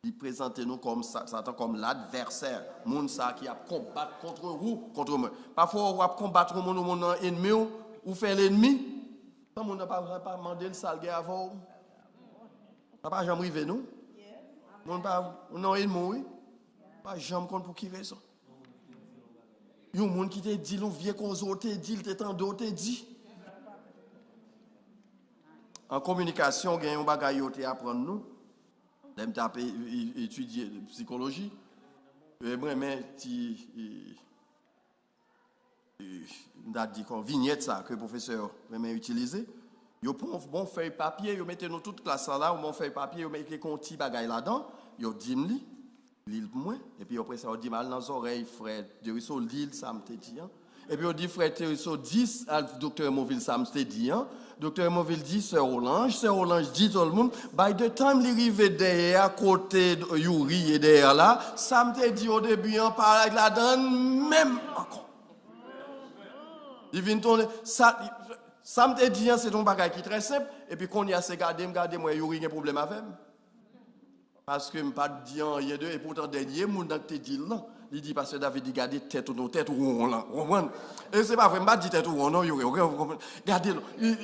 il présente nous comme Satan comme l'adversaire, moun ça qui a combattre contre vous, contre moi. Parfois, on va combattre mon ennemi ou faire l'ennemi. Tout le monde n'a pas demandé le sale guerre avant. On n'a pas jamais arrivé nous. On n'a ennemi, oui. Pas jamais compte pour qui raison. Il y a un monde qui te dit, le vieux qu'on te dit, il t'est en d'autres dit. En communication, il y a un bagage qui apprendre nous. J'aime étudier la psychologie. Mais on a dit qu'on vignette ça que le professeur m'a utilisé. Yo prend bon feuille papier, yo mettez nous toute classe là, ou bon feuille papier, yo mettez un petit bagage là-dedans, yo dit l'île moins et puis après ça on dit mal dans les oreilles frère Derisso l'île ça me dit hein. Et puis on dit frère Derisso 10 à docteur Moville ça me dit hein. Docteur Moville dit sœur Orange dit tout le monde by the time il arrive derrière côté Yuri et derrière là, ça me dit au début en parle avec la donne même encore. Il vient tourner ça me dit c'est un bagage qui est très simple et puis qu'on y a c'est garder moi Yuri a un problème avec. Parce que je ne pas dit rien de et pourtant dernier monde que tu dis là il dit parce que David dit garder tête ou tête ou là et c'est pas vrai pas dit tête ou non regardez il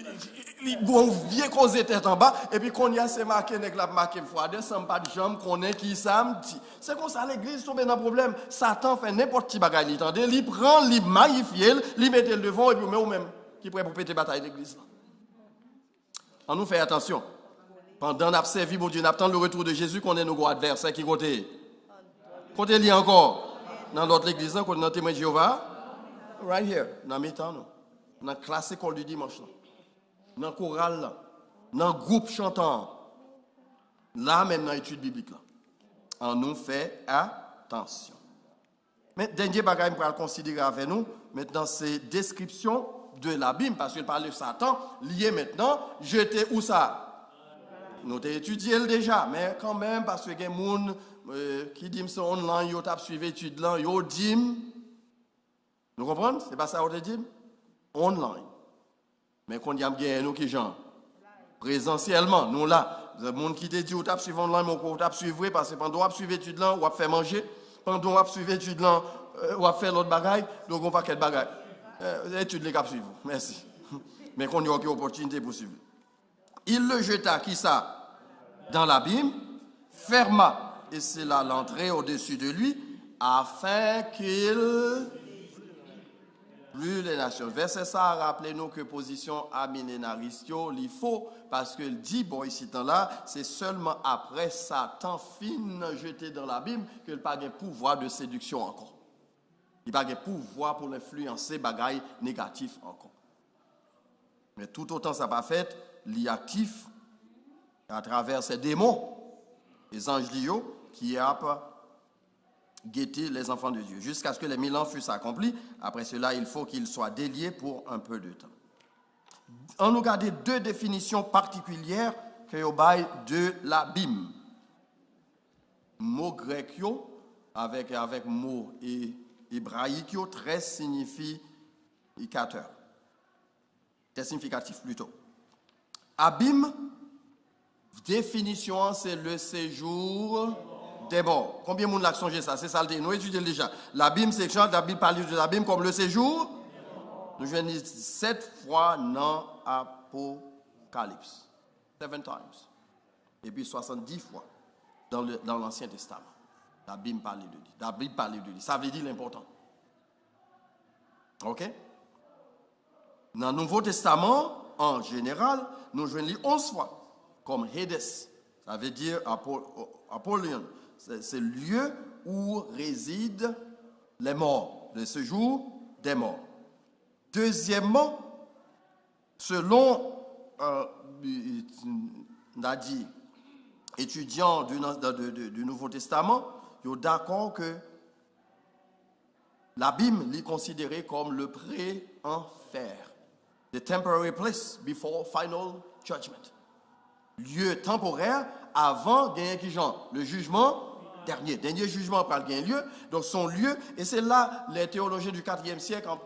vient causer tête en bas et puis qu'on y a c'est marqué nèg la marqué froide sans pas de jambe connaît qui ça me dit c'est comme ça l'église tombe dans problème Satan fait n'importe qui bagaille il tendait il prend il magnifie il met le devant et puis ou même qui prêt pour péter bataille l'église là on nous fait attention. Pendant qu'on servi, bon Dieu, on attend le retour de Jésus, qu'on est nos gros adversaires qui côté. Côté li encore. Dans l'autre église, dans le témoin de Jéhovah. Right here. Dans mes temps, dans la classe école du dimanche. Dans le choral, dans le groupe chantant. Là, même dans l'étude biblique. On nous fait attention. Mais dernier bagage pour considérer avec nous, maintenant, c'est description de l'abîme, parce qu'il parle de Satan, lié maintenant, jeté où ça? Nous avons étudié déjà, mais quand même, parce que il y a des gens qui disent ça online, ils ont suivi l'étude là, ils ont dit, nous comprenons? C'est pas ça qu'on dit? Online. Mais quand il y a des gens qui genre, présentiellement, nous là, il y a des gens qui te disent, ils ont suivi online, mais ils ont suivi parce que pendant qu'on suivi l'étude là, on va faire manger, pendant qu'on suivi l'étude là, on va faire l'autre bagaille, donc on va faire quel bagaille? L'étude les cap suivre. Merci. Mais qu'on y a une opportunité pour suivre. Il le jeta, qui ça? Dans l'abîme, ferma, et c'est là l'entrée au-dessus de lui, afin qu'il plus les nations. Verset ça, rappelez-nous que position Aminénaristio, il faut, parce qu'il dit, bon, ici, là, c'est seulement après Satan fin jeté dans l'abîme qu'il n'a pas de pouvoir de séduction encore. Il n'a pas de pouvoir pour influencer les bagailles négatifs encore. Mais tout autant ça n'a pas fait, il est actif à travers ces démons, les anges lio, qui a guetté les enfants de Dieu, jusqu'à ce que les 1000 ans fussent accomplis. Après cela, il faut qu'ils soient déliés pour un peu de temps. On nous garde deux définitions particulières que au bail de l'abîme. Mot grec avec mot hébraïque très significateur. Très significatif plutôt. Abîme, définition, c'est le séjour des morts. Combien de monde l'a changé ça? C'est ça, nous étudions déjà. L'abîme, c'est que la Bible parle de l'abîme comme le séjour. Nous venons 7 fois dans Apocalypse. 7 times. Et puis 70 fois dans l'Ancien Testament. L'abîme parle de lui. La Bible parle de lui. Ça veut dire l'important. OK? Dans le Nouveau Testament, en général, nous jouons 11 fois, comme Hades. Ça veut dire Apollyon. C'est le lieu où résident les morts, le séjour des morts. Deuxièmement, selon, on a dit, étudiants du Nouveau Testament, ils sont d'accord que l'abîme est considéré comme le pré-enfer. The temporary place before final judgment. Lieu temporaire avant le jugement dernier. Dernier jugement par le lieu. Donc son lieu, et c'est là les théologiens du 4e siècle, en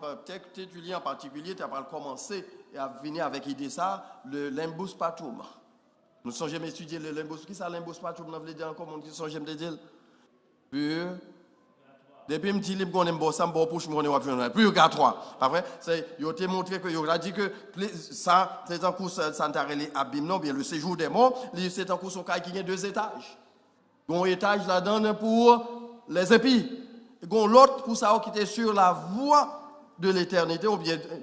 particulier, tu as commencé à venir avec l'idée ça, le limbus patrum. Nous sommes jamais étudié le limbus. Qui ça limbus patrum? Nous voulons dire encore, nous sommes jamais dire. Pur. Depuis que je dis que je aime ça, je me purgatoire. Pas vrai? Il a montré que il a dit que ça, c'est un coup, ça n'arrête abîme, non, bien le séjour des morts, c'est un coup son cas qui a 2 étages. Il y a un étage là-dedans pour les épis. Il y a l'autre pour ça qui était sur la voie de l'éternité,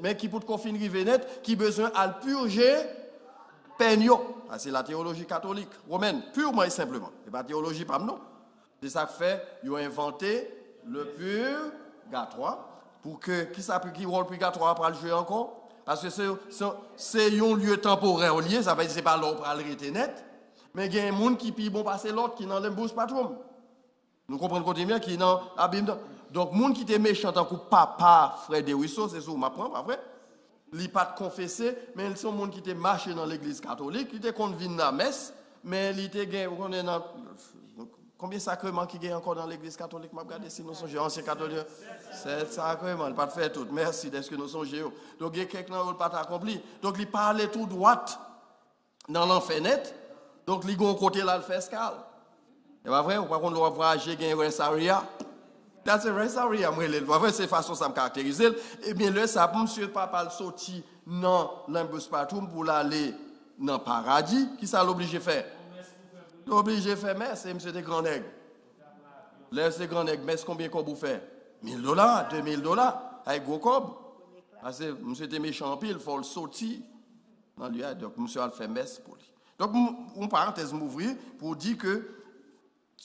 mais qui pour confiner rive qui besoin à le purger, peigno. C'est la théologie catholique, romaine, purement et simplement. Ce n'est pas la théologie, pas non. C'est ça que fait, ils ont inventé le purgatoire, pour que, qui rôle purgatoire pour le jouer encore? Parce que c'est un lieu temporaire au lieu, ça veut dire que ce n'est pas l'autre pour le net, mais il y a un monde qui peut bon passer l'autre qui est dans l'imbus patrum. Nous comprenons qu'on dit bien qui est dans l'abîme. Donc, les gens qui étaient méchants, tant que papa, frère de Ruisseau, c'est ça que m'apprend, pas vrai? Ils ne pas confessé, mais ils sont des gens qui étaient marchés dans l'église catholique, qui étaient conviés dans la messe, mais ils étaient dans. Combien de sacrements qui gagnent encore dans l'église catholique? Je regarde si nous sommes anciens catholiques. 7 sacrements, il pas de faire tout. Merci d'être que nous sommes géo. Donc, il y a quelqu'un qui n'a pas accompli. Donc, il parlait tout droit dans l'enfer net. Donc, il y a un côté là, le fait escale. C'est pas vrai? Ou par contre, on va voyager, il y a un Ressaria. C'est un Ressaria. C'est façon ça me caractérise. Eh bien, là, ça, monsieur papa, sorti dans l'imbus patrum pour aller dans le paradis. Qui ça l'oblige à faire? L'obligé de faire messe, c'est monsieur des grands nègres. Laissez grands nègres, messe combien qu'on vous fait? $1000, $2000, avec gros cob. Parce que monsieur était méchant en pile, il faut le sortir. Donc monsieur a fait messe pour lui. Donc, une parenthèse m'ouvrir pour dire que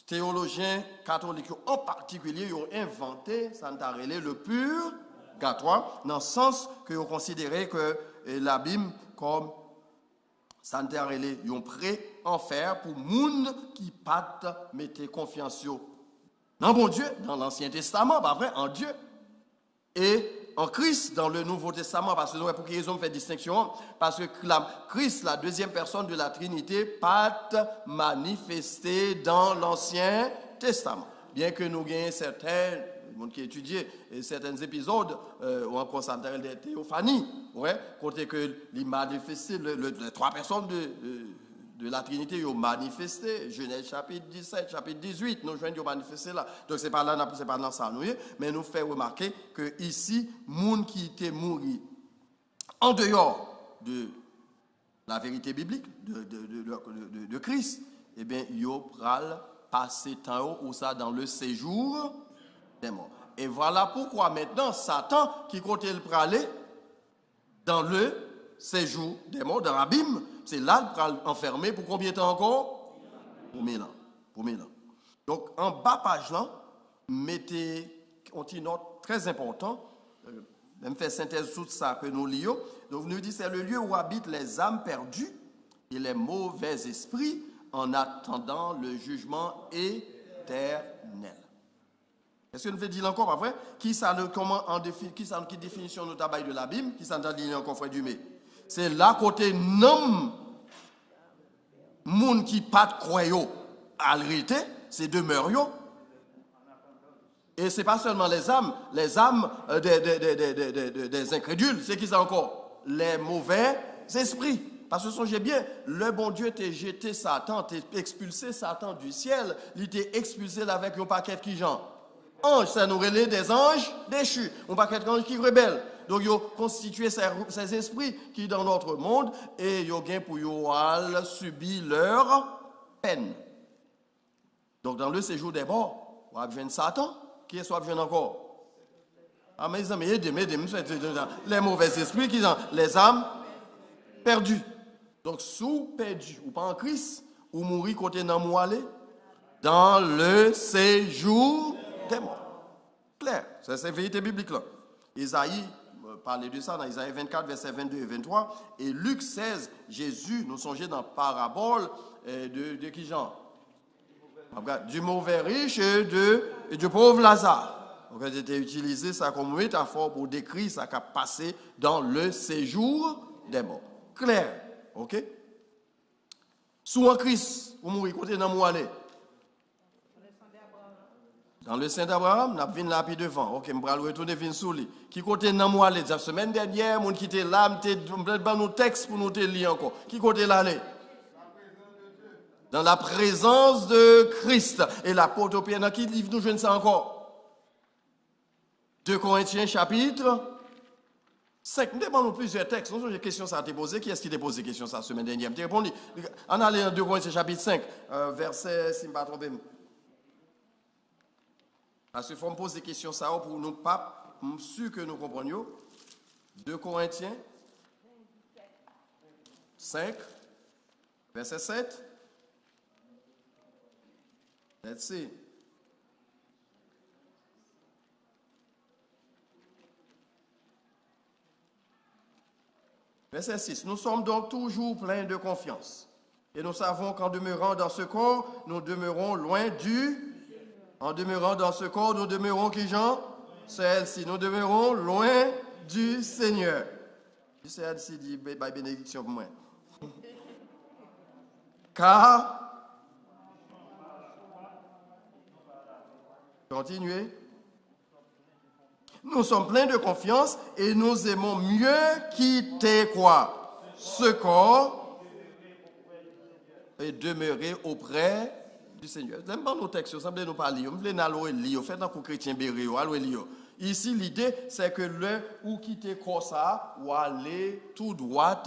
théologiens catholiques en particulier ont inventé, ça n'a relé le purgatoire, dans le sens qu'ils ont considéré que l'abîme comme ça n'a relé un pré-enfer pour moun qui pas mettre confiance dans bon Dieu, dans l'Ancien Testament, pas vrai, en Dieu, et en Christ dans le Nouveau Testament, parce que nous, pour qu'ils ont fait distinction, parce que Christ, la deuxième personne de la Trinité, pas manifesté dans l'Ancien Testament. Bien que nous ayons certains, monde qui étudie certains épisodes, ou encore certaines théophanies, ouais, côté que les manifestés, les trois personnes de la Trinité ont manifesté, Genèse chapitre 17, chapitre 18, nous joignons manifesté là. Donc c'est pas là, c'est pas dans ça, mais nous fait remarquer que ici, monde qui était mort en dehors de la vérité biblique de Christ, eh bien, ils pral passer temps ou ça dans le séjour des morts. Et voilà pourquoi maintenant Satan qui compte le praler dans le séjour des morts, dans l'abîme, c'est là qu'il va enfermer pour combien de temps encore? Pour 1000 ans. Pour 1000 ans. Donc en bas page là, mettez un petit note très important, même fait synthèse tout ça que nous lions. Donc nous dit c'est le lieu où habitent les âmes perdues et les mauvais esprits en attendant le jugement éternel. Est-ce que nous fait dire encore, pas vrai? Qui définition de tabac de l'abîme? Qui ça nous dit encore, frère Dumé? C'est là côté nom, moun qui pas de croyant, à la réalité, c'est demeure. Et ce n'est pas seulement les âmes des incrédules, c'est qui ça encore? Les mauvais esprits. Parce que songez bien, le bon Dieu t'a jeté Satan, t'a expulsé Satan du ciel, il t'a expulsé avec un paquet qui genre. Anges, ça nous relève des anges déchus, un paquet d'anges qui rebellent. Donc, ils ont constitué ces esprits qui dans notre monde et ils ont pour subir leur peine. Donc, dans le séjour des morts, on va besoin de Satan. Qui est-ce qu'on va besoin encore? Ah, mes amis, aidez-moi, les mauvais esprits, qui sont les âmes perdues. Donc, sous perdu, ou pas en Christ, ou mourir côté dans dans le séjour des morts. Clair, c'est la vérité biblique là. Isaïe parlait de ça dans Isaïe 24, versets 22 et 23. Et Luc 16, Jésus nous songeait dans la parabole de qui genre? Du mauvais riche et du pauvre Lazare. Donc, j'ai utilisé ça comme métaphore pour décrire ça qui a passé dans le séjour des morts. Clair, ok? Sous en Christ, vous mourrez côté dans moi aller. Dans le sein d'Abraham, nous avons là puis devant. Ok, je vais retourner vers sous lui. Qui côté dans moi aller? La semaine dernière, mon qui était là, nous texte pour nous te lire encore. Qui côté là aller? Dans la présence de Christ. Et l'apôtre Pierre, dans qui livre nous jouons ça encore? 2 Corinthiens chapitre 5. Nous demandons plusieurs textes. Nous avons des questions à te poser. Qui est-ce qui t'a posé question ça la semaine dernière? Je répondu. On allait dans 2 Corinthiens chapitre 5, verset, si je ne me trompe pas. Parce qu'il faut me poser des questions ça pour nous pas, je suis sûr que nous comprenions. 2 Corinthiens 5, verset 7. Let's see. Verset 6. Nous sommes donc toujours pleins de confiance. Et nous savons qu'en demeurant dans ce corps, nous demeurons loin du... En demeurant dans ce corps, nous demeurons qui, Jean? Celle-ci. Nous demeurons loin du Seigneur. Celle-ci dit, bénédiction pour moi. Car... Continuez. Nous sommes pleins de confiance et nous aimons mieux quitter quoi? Ce corps et demeurer auprès du Seigneur. J'aime pas nos textes, vous semblez nous parler. Vous voulez aller lire, faites un coup chrétien béré, allez lire. Ici, l'idée, c'est que le ou quitter corps ça, ou aller tout droit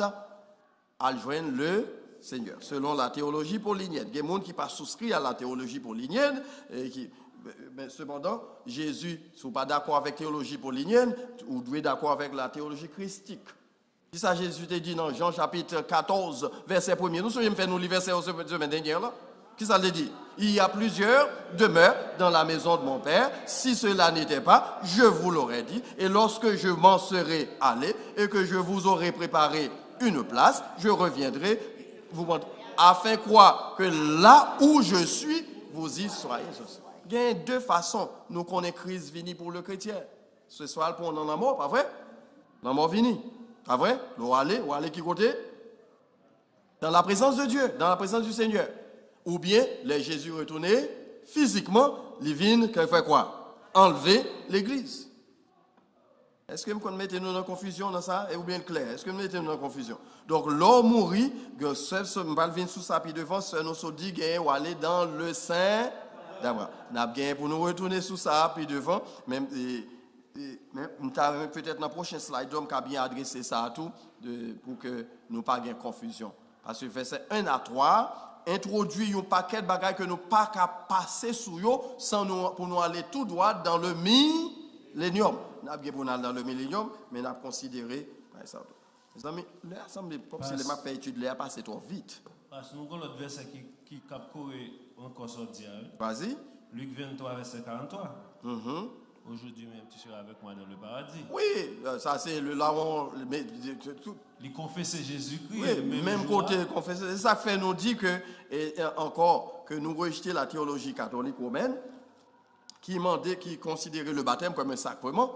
à joindre le Seigneur. Selon la théologie paulinienne. Il y a des gens qui ne sont pas souscrits à la théologie paulinienne et qui... Mais cependant, Jésus, si vous n'êtes pas d'accord avec la théologie paulinienne, vous devez être d'accord avec la théologie christique. Si ça, Jésus t'a dit dans Jean chapitre 14, verset 1er. Nous sommes fait nous lire verset la semaine dernière là. Qui ça le dit? Il y a plusieurs demeures dans la maison de mon Père. Si cela n'était pas, je vous l'aurais dit. Et lorsque je m'en serai allé et que je vous aurai préparé une place, je reviendrai vous montrer. Afin quoi? Que là où je suis, vous y soyez aussi. Il y a deux façons nous connaissons crise venue pour le chrétien. ce soir pour dans la mort, pas vrai? La mort vini, pas vrai? Ou aller qui côté? Dans la présence de Dieu, dans la présence du Seigneur. Ou bien, les Jésus retournés, physiquement, les vignes, qu'elle fait quoi? Enlever l'église. Est-ce que vous mettez nous dans confusion dans ça? Ou bien clair? Est-ce que vous mettez nous dans confusion? Donc, l'homme mourit, que seul se venir sous sa pied devant, seul nous se dit, ou aller dans le sein d'Abraham. Nous avons pour nous retourner sous sa pied devant, même, peut-être dans la prochaine slide, donc, a bien adressé ça à tout, pour que nous ne pas de confusion. Parce que verset 1 à 3, introduit un paquet de bagages que nous pas qu'à passer sous eux sans nous, pour nous aller tout droit dans le millénium. Nous avons pour nous aller dans le millénium, mais nous avons considéré ça. Les amis, l'assemblée, si les m'a fait étude, là, passé trop vite. Parce que nous avons l'autre verset qui capture encore sortir. Vas-y. Luc 23, verset 43. Aujourd'hui même, tu seras avec moi dans le paradis. Oui, ça c'est le larron. Il confessait Jésus-Christ. Oui, même côté confessé. Ça fait nous dire que, et encore, que nous rejetons la théologie catholique romaine, qui considérait le baptême comme un sacrement,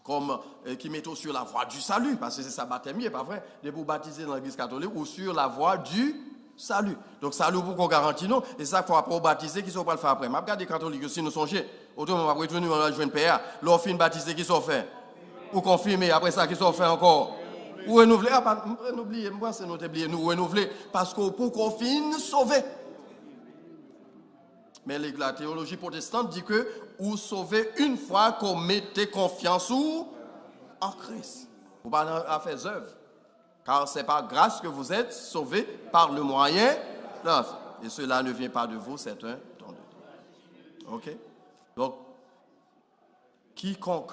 comme qui mettait sur la voie du salut, parce que c'est ça baptême, pas vrai, de vous baptiser dans l'église catholique ou sur la voie du salut. Donc salut pour qu'on garantit nous, et ça faut pour baptiser qui sont pas le faire après. M'a regardé catholique aussi nous songez, autrement on va retourner on va joindre PA, leur fin baptiser qui sont fait ou confirmer après ça qui sont fait encore. Ou renouveler, n'oubliez moi c'est notre oublier nous renouveler parce que pour qu'on finisse sauver. Mais la théologie protestante dit que vous sauvez une fois qu'on mettez confiance en Christ. Vous pas faire œuvre. Car c'est par grâce que vous êtes sauvés par le moyen de la foi. Et cela ne vient pas de vous, c'est un don de Dieu. Ok? Donc, quiconque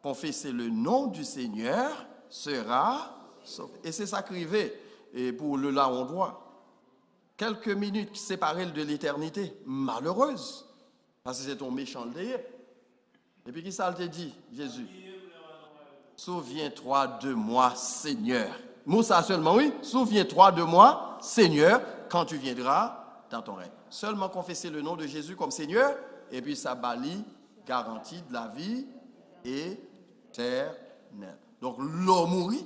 confesse le nom du Seigneur sera sauvé. Et c'est ça qui arrive. Et pour le là on doit. Quelques minutes qui séparent de l'éternité, malheureuse, parce que c'est ton méchant derrière. Et puis qui ça te dit, Jésus? Souviens-toi de moi, Seigneur. Moussa seulement, oui. Souviens-toi de moi, Seigneur, quand tu viendras dans ton règne. Seulement confesser le nom de Jésus comme Seigneur, et puis ça balie garantie de la vie éternelle. Donc l'homme mourit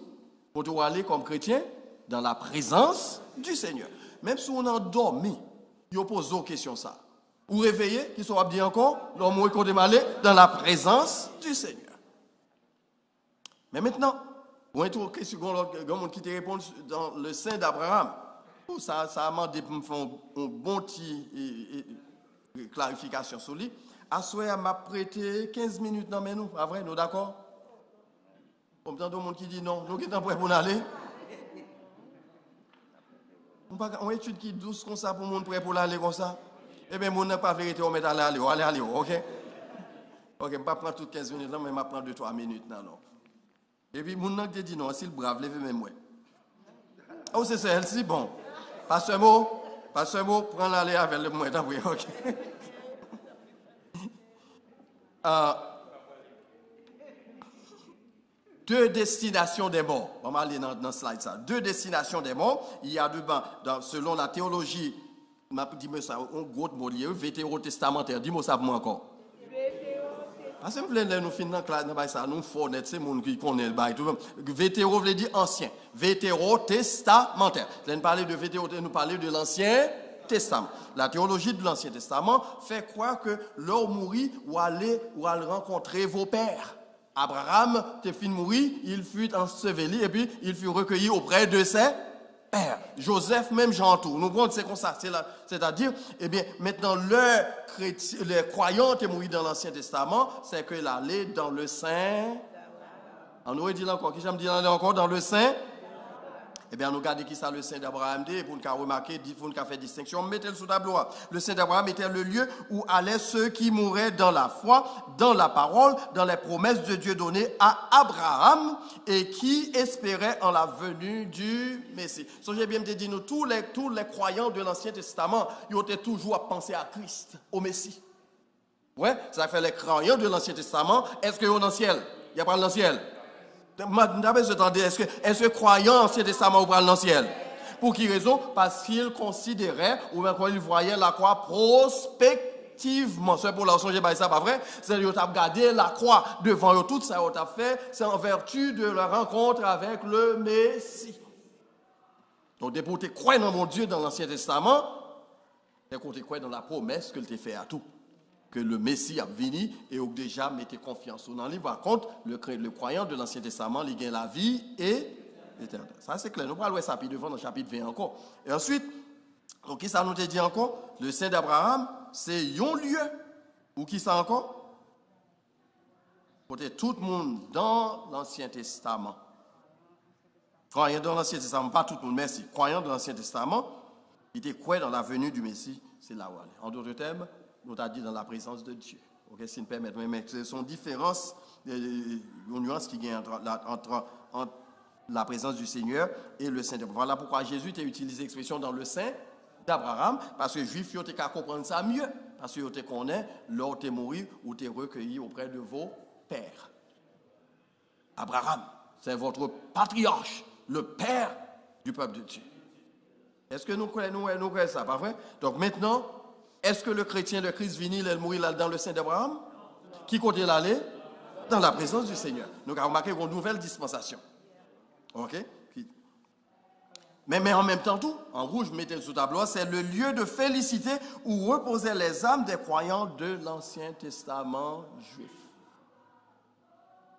pour te aller comme chrétien dans la présence du Seigneur. Même si on a dormi, il pose aux questions ça. Ou réveillé, qui soit dit encore, l'homme mourit qu'on démalé dans la présence du Seigneur. Mais maintenant, pour un tour question qui te répond dans le sein d'Abraham, ça a demandé pour me faire un bon petit clarification sur lui. À souhait, m'a prêté 15 minutes dans nous, pas vrai, nous d'accord? Comme tant de monde qui dit non, nous qui sommes prêts pour aller. On étude qui douce comme ça pour monde prêt pour aller comme ça. Eh bien, mon n'a pas vérité, on met aller, ok? Ok, je ne vais pas prendre toutes 15 minutes, là, mais je vais prendre 2-3 minutes. Non. Et puis, mon n'a dit non, s'il brave, levez même moi. Oh, c'est ça, c'est bon. Passe un mot, prends l'aller avec le moi, ok? Deux destinations des morts. On va aller dans le slide ça. Deux destinations des morts. Il y a selon la théologie, dis-moi ça, un gros mot lié, vétérotestamentaire. Dis-moi ça pour moi encore. Parce que nous finissons dans ça, nous faut net, c'est monde qui connaît le bail. Vétéro veut dire ancien. Vétérotestamentaire. Nous parler de vétéro, nous parler de l'Ancien Testament. La théologie de l'Ancien Testament fait croire que l'homme mourit ou aller rencontrer vos pères. Abraham, te fin mourir, il fut enseveli et puis il fut recueilli auprès de ses pères. Joseph, même Jean tout. Nous prenons c'est comme ça. C'est-à-dire, eh bien, maintenant, les croyants qui mourent dans l'Ancien Testament, c'est que l'aller dans le sein. On aurait dit là encore, qui j'aime dire encore dans le sein. Eh bien, nous regardons qui ça le sein d'Abraham dit, pour nous remarquer, pour nous faire distinction, mettez le sous tableau. Le sein d'Abraham était le lieu où allaient ceux qui mouraient dans la foi, dans la parole, dans les promesses de Dieu données à Abraham et qui espéraient en la venue du Messie. So, j'ai bien dit, nous, tous les croyants de l'Ancien Testament, ils ont toujours à penser à Christ, au Messie. Ouais, ça fait les croyants de l'Ancien Testament. Est-ce qu'ils sont dans le ciel? Il n'y a pas dans le ciel. Est-ce que croyant Ancien Testament ou dans le ciel? Pour quelle raison? Parce qu'il considérait, ou bien quand il voyait la croix prospective. effectivement, c'est pour la songer, ça pas vrai, c'est qu'ils ont gardé la croix devant eux, tout ça, ils ont fait, c'est en vertu de leur rencontre avec le Messie. Donc, dès pour te croire dans mon Dieu dans l'Ancien Testament, c'est qu'on te croit dans la promesse que tu fait à tout. Que le Messie a venu et où déjà mettez confiance dans lui. Par contre, le croyant de l'Ancien Testament, il gagne la vie et l'éternel. Ça, c'est clair. Nous allons voir ça puis devant dans le chapitre 20 encore. Et ensuite, donc, qui ça nous dit encore? Le sein d'Abraham, c'est un lieu. Ou qui ça encore? Côté tout le monde dans l'Ancien Testament. Croyant dans l'Ancien Testament, pas tout le monde, merci. Croyant dans l'Ancien Testament, il était croyant dans la venue du Messie, c'est là où aller. En d'autres termes, nous avons dit dans la présence de Dieu. Ok, si nous permettez, mais ce sont différences, une nuance qui gagne entre la présence du Seigneur et le sein d'Abraham. Voilà pourquoi Jésus a utilisé l'expression dans le sein d'Abraham, parce que les Juifs ont qu'à comprendre ça mieux, parce qu'ils te connaissent, lors de mourir ou de recueillis auprès de vos pères. Abraham, c'est votre patriarche, le père du peuple de Dieu. Est-ce que nous croyons ça, pas vrai? Donc maintenant, est-ce que le chrétien de Christ vinil, elle mourit là dans le sein d'Abraham? Qui côté l'aller? Dans la présence du Seigneur. Nous avons remarqué une nouvelle dispensation. Ok? Mais en même temps, tout, en rouge, mettez sous tableau, c'est le lieu de félicité où reposaient les âmes des croyants de l'Ancien Testament juif.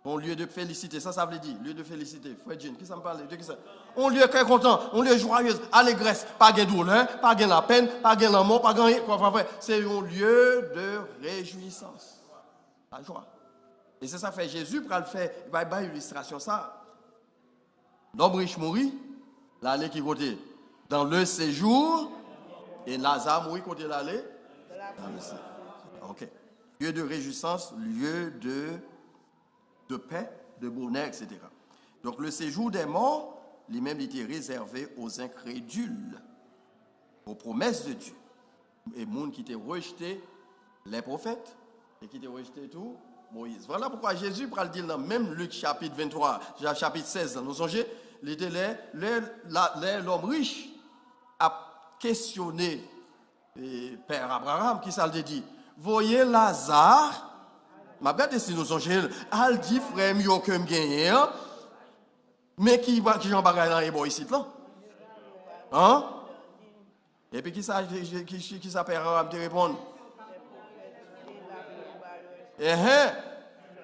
Un lieu de félicité, ça veut dire, lieu de félicité. Frère Jean, qui ça me parle de qui ça? Un lieu très content, un lieu joyeux, allégresse, pas de douleur, pas de la peine, pas de la mort, pas de quoi. C'est un lieu de réjouissance. La joie. Et c'est ça fait Jésus pour le faire. Il va y avoir une illustration ça. L'homme riche mourit, l'allée qui côté dans le séjour, et Lazare mourit côté l'allée dans le séjour. Ok. Lieu de réjouissance, lieu de paix, de bonheur, etc. Donc le séjour des morts, lui-même était réservé aux incrédules, aux promesses de Dieu. Et monde qui était rejeté les prophètes, et qui était rejeté tout, Moïse. Voilà pourquoi Jésus, pour le dire dans même Luc chapitre 23, chapitre 16, nous songez, l'homme riche a questionné Père Abraham, qui ça le dit, voyez Lazare, ma regardez si nous songez, al dit frère mieux que me gagner, mais qui j'en bagaille dans les bois ici là, hein? Et puis qui ça Père Abraham te répond?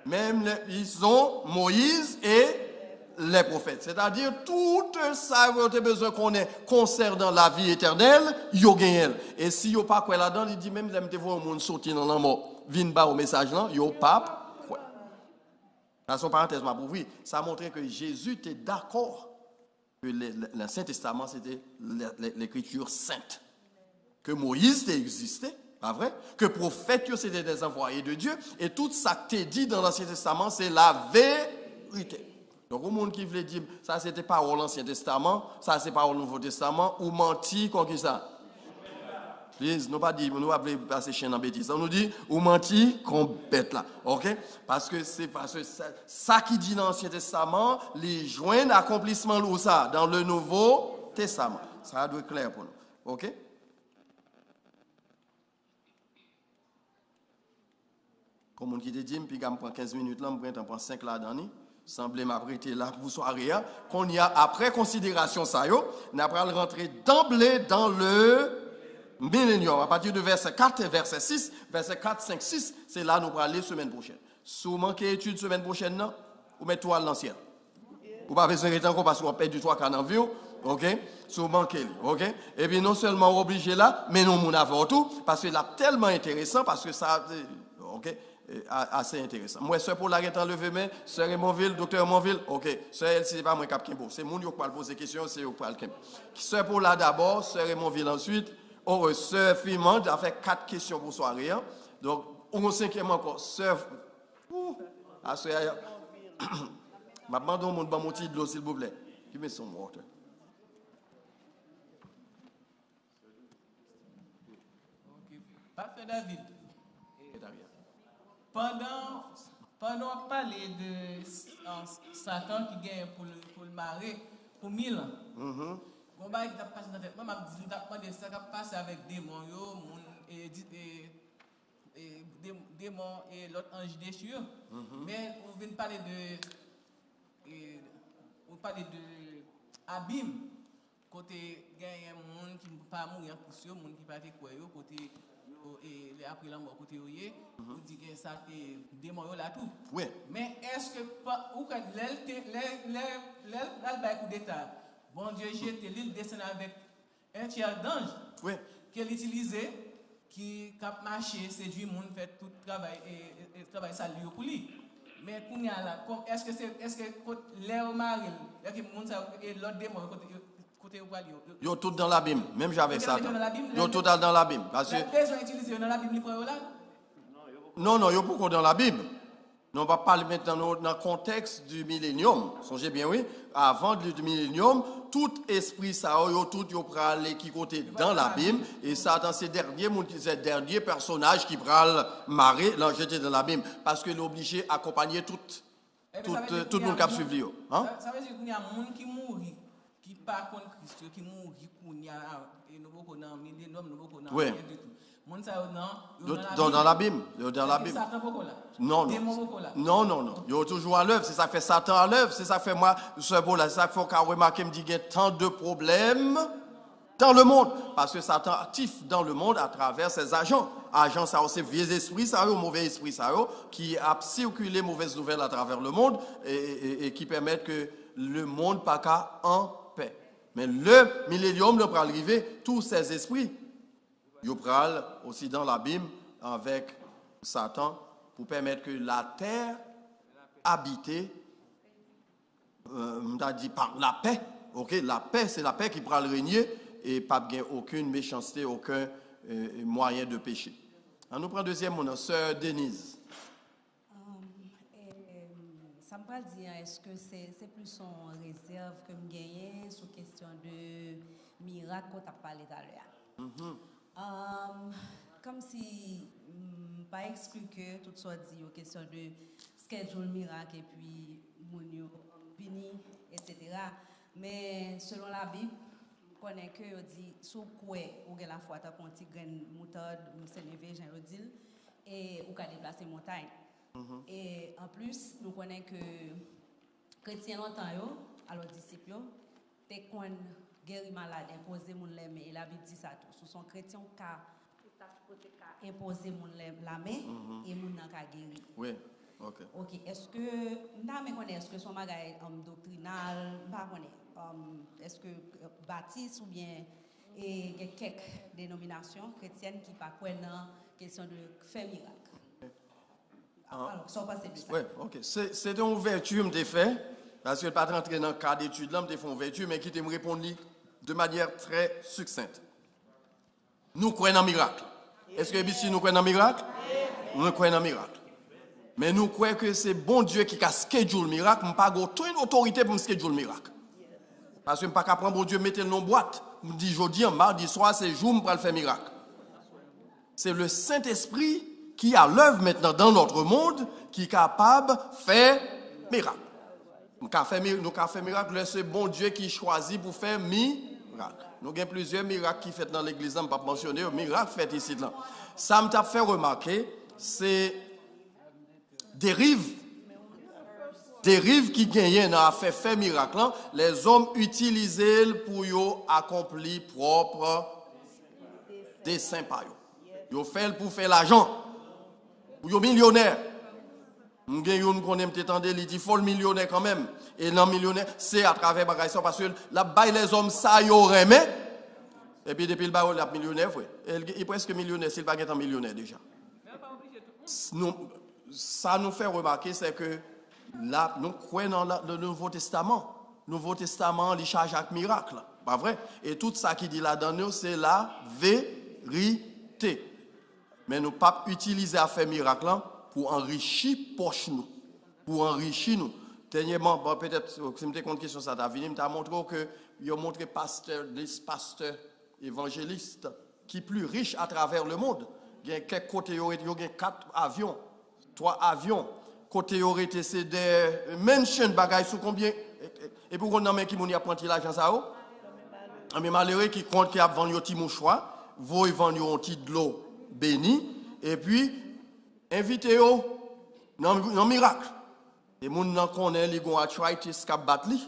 Même ils ont Moïse et les prophètes. C'est-à-dire, tout ça, vous avez besoin qu'on ait concernant la vie éternelle, ils ont gagné. Et si vous n'avez pas quoi là-dedans, il dit même, vous avez voir un monde sortir dans la mort, vient bas au message là, ils n'ont pas quoi. Dans son parenthèse, ma pour vous, ça montre que Jésus était d'accord que l'Ancien Testament, c'était l'écriture sainte. Que Moïse existait. Pas vrai? Que prophètes, c'était des envoyés de Dieu. Et tout ça que tu dit dans l'Ancien Testament, c'est la vérité. Donc, au monde qui voulait dire, ça c'était parole l'Ancien Testament, ça c'est parole Nouveau Testament, ou menti, comme qui ça? Please, nous pas dire, nous pas passer chien en bêtise. On nous dit, ou menti, qu'on bête là. Ok? Parce que c'est parce que ça qui dit dans l'Ancien Testament, les joints d'accomplissement ou ça, dans le Nouveau Testament. Ça doit être clair pour nous. Ok? Comme on qui te dit, puis je prends 15 minutes là, je prends 5 là dedans. Semblez m'apprêter là pour soirée, qu'on y a après considération ça yo, n'a pas rentrer d'emblée dans le millénium à partir de verset 4 et verset 6, verset 4 5 6, c'est là nous allons aller semaine prochaine. Si vous manquez études semaine prochaine non, vous mettez toi à l'ancien. Vous pas besoin de encore parce qu'on perd du 3 dans vie, OK? Si vous manquez, OK? Et puis non seulement obligé là, mais nous mon avant tout parce que là tellement intéressant parce que ça OK? Assez intéressant. Moi, sœur Paul arrête enlever main, sœur Monville, docteur Monville, ok. Sœur elle, c'est pas moi qui Kimbo, c'est mon qui va poser des questions, c'est qui va le Kimbo. Sœur Paul là d'abord, sœur Monville ensuite. Sœur Fimande a fait 4 questions pour soirée. Donc, on cinquième encore, sœur. Ah, sœur. Ma demande au monde, mon petit de l'eau, s'il vous plaît. Qui met son water. Pasteur David. Pendant on parlait de Satan qui gagne pour le marrer pour 1000 ans. Bon bah il a passé dans tête. Moi m'a dit ça qui passe avec démons et démon et l'autre ange déchu. Mais on vient parler de abîme. Côté gagne un monde qui pas mourir pour sûr, monde qui pas te quoi côté et après la mort côté yoyé, on dit que ça démon là tout. Oui. Mais est-ce que ou quand l'aile ba coup d'état. Bon Dieu jette l'île descend avec un tiers d'ange. Oui. Qu'elle utilisait qui cap marcher séduit monde fait tout travail et travail ça lui pour lui. Mais là est-ce que l'air mari que monde ça et l'autre démon côté yo tout dans l'abîme, même j'avais ça. Yo tout dans l'abîme parce que besoin utiliser dans l'abîme là. Non, yo pourquoi dans l'abîme. Non, on va parler maintenant dans le contexte du millénium. Songez bien oui, avant du millénium, tout esprit ça yo tout yo pral qui côté dans l'abîme et ça dans ces derniers personnages qui pral marrer là jeter dans l'abîme parce que l'obligé accompagner tout le monde qui a suivi yo. Hein? Ça veut dire qu'il y a un monde qui mourit qui pas contre Christ qui mourit qu'on y a et nous beaucoup dans millénium nous beaucoup dans oui. Monde ça dans l'abîme, dans l'abîme. Non. Yo toujours à l'œuvre, c'est ça fait Satan à l'œuvre, c'est ça fait moi ce beau là, c'est ça faut qu'a remarquer me dit qu'il y a tant de problèmes dans le monde parce que Satan actif dans le monde à travers ses agents. Agents ça c'est vieux esprit ça mauvais esprit ça qui a circulé mauvaises nouvelles à travers le monde et qui permettent que le monde pas qu'à en paix. Mais le millénium ne peut arriver tous ces esprits ils pral aussi dans l'abîme avec Satan pour permettre que la terre habitée, on a dit par la paix. Ok, la paix, c'est la paix qui pral régner et pas bien aucune méchanceté, aucun moyen de péché. On nous prend deuxième mon sœur Denise. Ça me parle dire est-ce que c'est plus son réserve que me gagner sur question de miracle qu'on t'a parlé tout à l'heure. Comme si pas exclu que tout soit dit aux questions de schedule miracle et puis mounio vini etc. Mais selon la Bible on connaît que on dit sous quoi ou la foi ta conti graine moutarde s'élever Jean Odile et ou ka déplacer montagne. Et en plus nous connaît que chrétiens longtemps yo alors disciples te kon guéri malade imposer mon lème et la Bible dit ça tout sous son chrétien ka imposer mon lème la main et mon nan ka guéri. Oui. OK. Est-ce que est-ce que son bagage doctrinal pas connaît est-ce que baptiste ou bien et il y a quelques dénominations chrétiennes qui pas croient dans question de faire miracle. Alors ça passe de ça. Oui, OK. C'est une ouverture me fait parce que pas rentrer dans le cas d'étude là me fait une ouverture mais qui te me répondre de manière très succincte. Nous croyons en miracle. Est-ce que ici nous croyons en miracle? Nous croyons en miracle. Mais nous croyons que c'est bon Dieu qui a schedule le miracle, nous pas aucune autorité pour me schedule le miracle. Parce que je ne peux pas prendre bon Dieu mettre le nom boîte. Je dis jeudi, mardi soir, c'est jour pour le faire miracle. C'est le Saint-Esprit qui a l'œuvre maintenant dans notre monde qui est capable de faire miracle. Nous avons fait miracle, c'est bon Dieu qui choisit pour faire miracle. Nous avons plusieurs miracles qui fait dans l'église, je ne vais pas mentionner, miracle fait ici. Là. Ça m'a fait remarquer, c'est dérive qui gagnent dans faire miracle, les hommes utilisent pour accomplir propre dessein par eux. Ils font pour faire l'argent. Pour les millionnaires. Nous avons il dit faut le millionnaire quand même. Et non millionnaire, c'est à travers bagay ça parce que la bail les hommes ça y aurait mais et puis depuis le bail la millionnaire il est presque millionnaire s'il pas être millionnaire déjà. Ça nous fait remarquer c'est que là nous croyons dans le Nouveau Testament. Nouveau Testament il charge avec miracle, pas vrai? Et tout ça qui dit là-dedans c'est la vérité. Mais nous pas utiliser à faire miracle pour enrichir poche nous, pour enrichir nous. Dernièrement, peut-être, si je me compte question ça, David, je montré que il a montré pasteur évangéliste qui est plus riche à travers le monde. Il y a quelques côtés, il y a 4 avions, 3 avions. Côté aurait c'est des mention bagages sur combien et pour qu'on a qui moun y a prendre l'argent ça mais malheureux qui compte qui a vendu un petit mouchoir, vous vendre un petit de l'eau béni et puis invité yo dans miracle. Et moun nan connaît li gon arthritis k'ap bat li.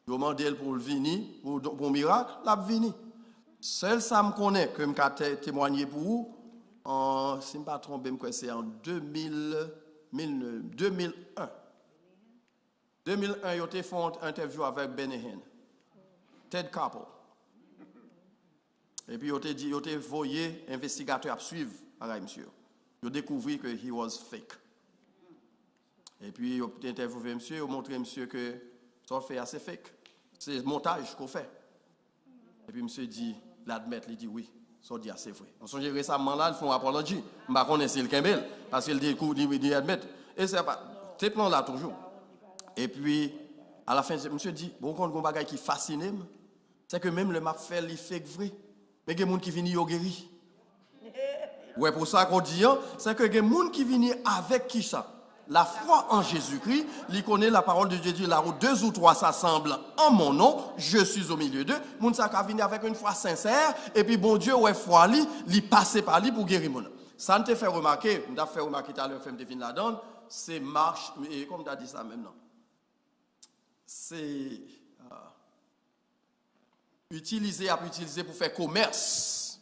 Yo mandel pour venir pour miracle, l'a vini. Seul ça me connaît que m'ka témoigner pour vous en si me pas tromper me c'est en 2001. 2001 yo te fait une interview avec Benny Hinn. Ted Koppel. Et puis yo te voyé investigateur à suivre pareil monsieur. Yo découvert que he was fake. Et puis yo interviewé monsieur, yo montré monsieur que ça fait assez fake. C'est montage qu'on fait. Et puis monsieur dit l'admettre, il dit oui, ça dit assez vrai. On songe récemment là, ils font apologie. Je ne connais pas si le Kembel parce qu'il dit admettre. Et c'est pas c'est plan là toujours. Et puis à la fin monsieur dit bon quand un bagage qui fascine, c'est que même le m'a fait il fait vrai. Mais il y a des gens qui viennent yo guéri. Ouais pour ça qu'on dit c'est que il y a des gens qui viennent avec qui ça la foi en Jésus-Christ, il connaît la parole de Dieu, là où 2 ou 3 s'assemblent en mon nom, je suis au milieu d'eux. Moun sa ka vini avec une foi sincère, et puis bon Dieu, ouais, foi li passe par lui pour guérir moun. Ça ne te fait remarquer, on t'a fait remarquer tout à l'heure, femme de fin là-dedans, c'est marche, et comme tu as dit ça maintenant, c'est utiliser pour faire commerce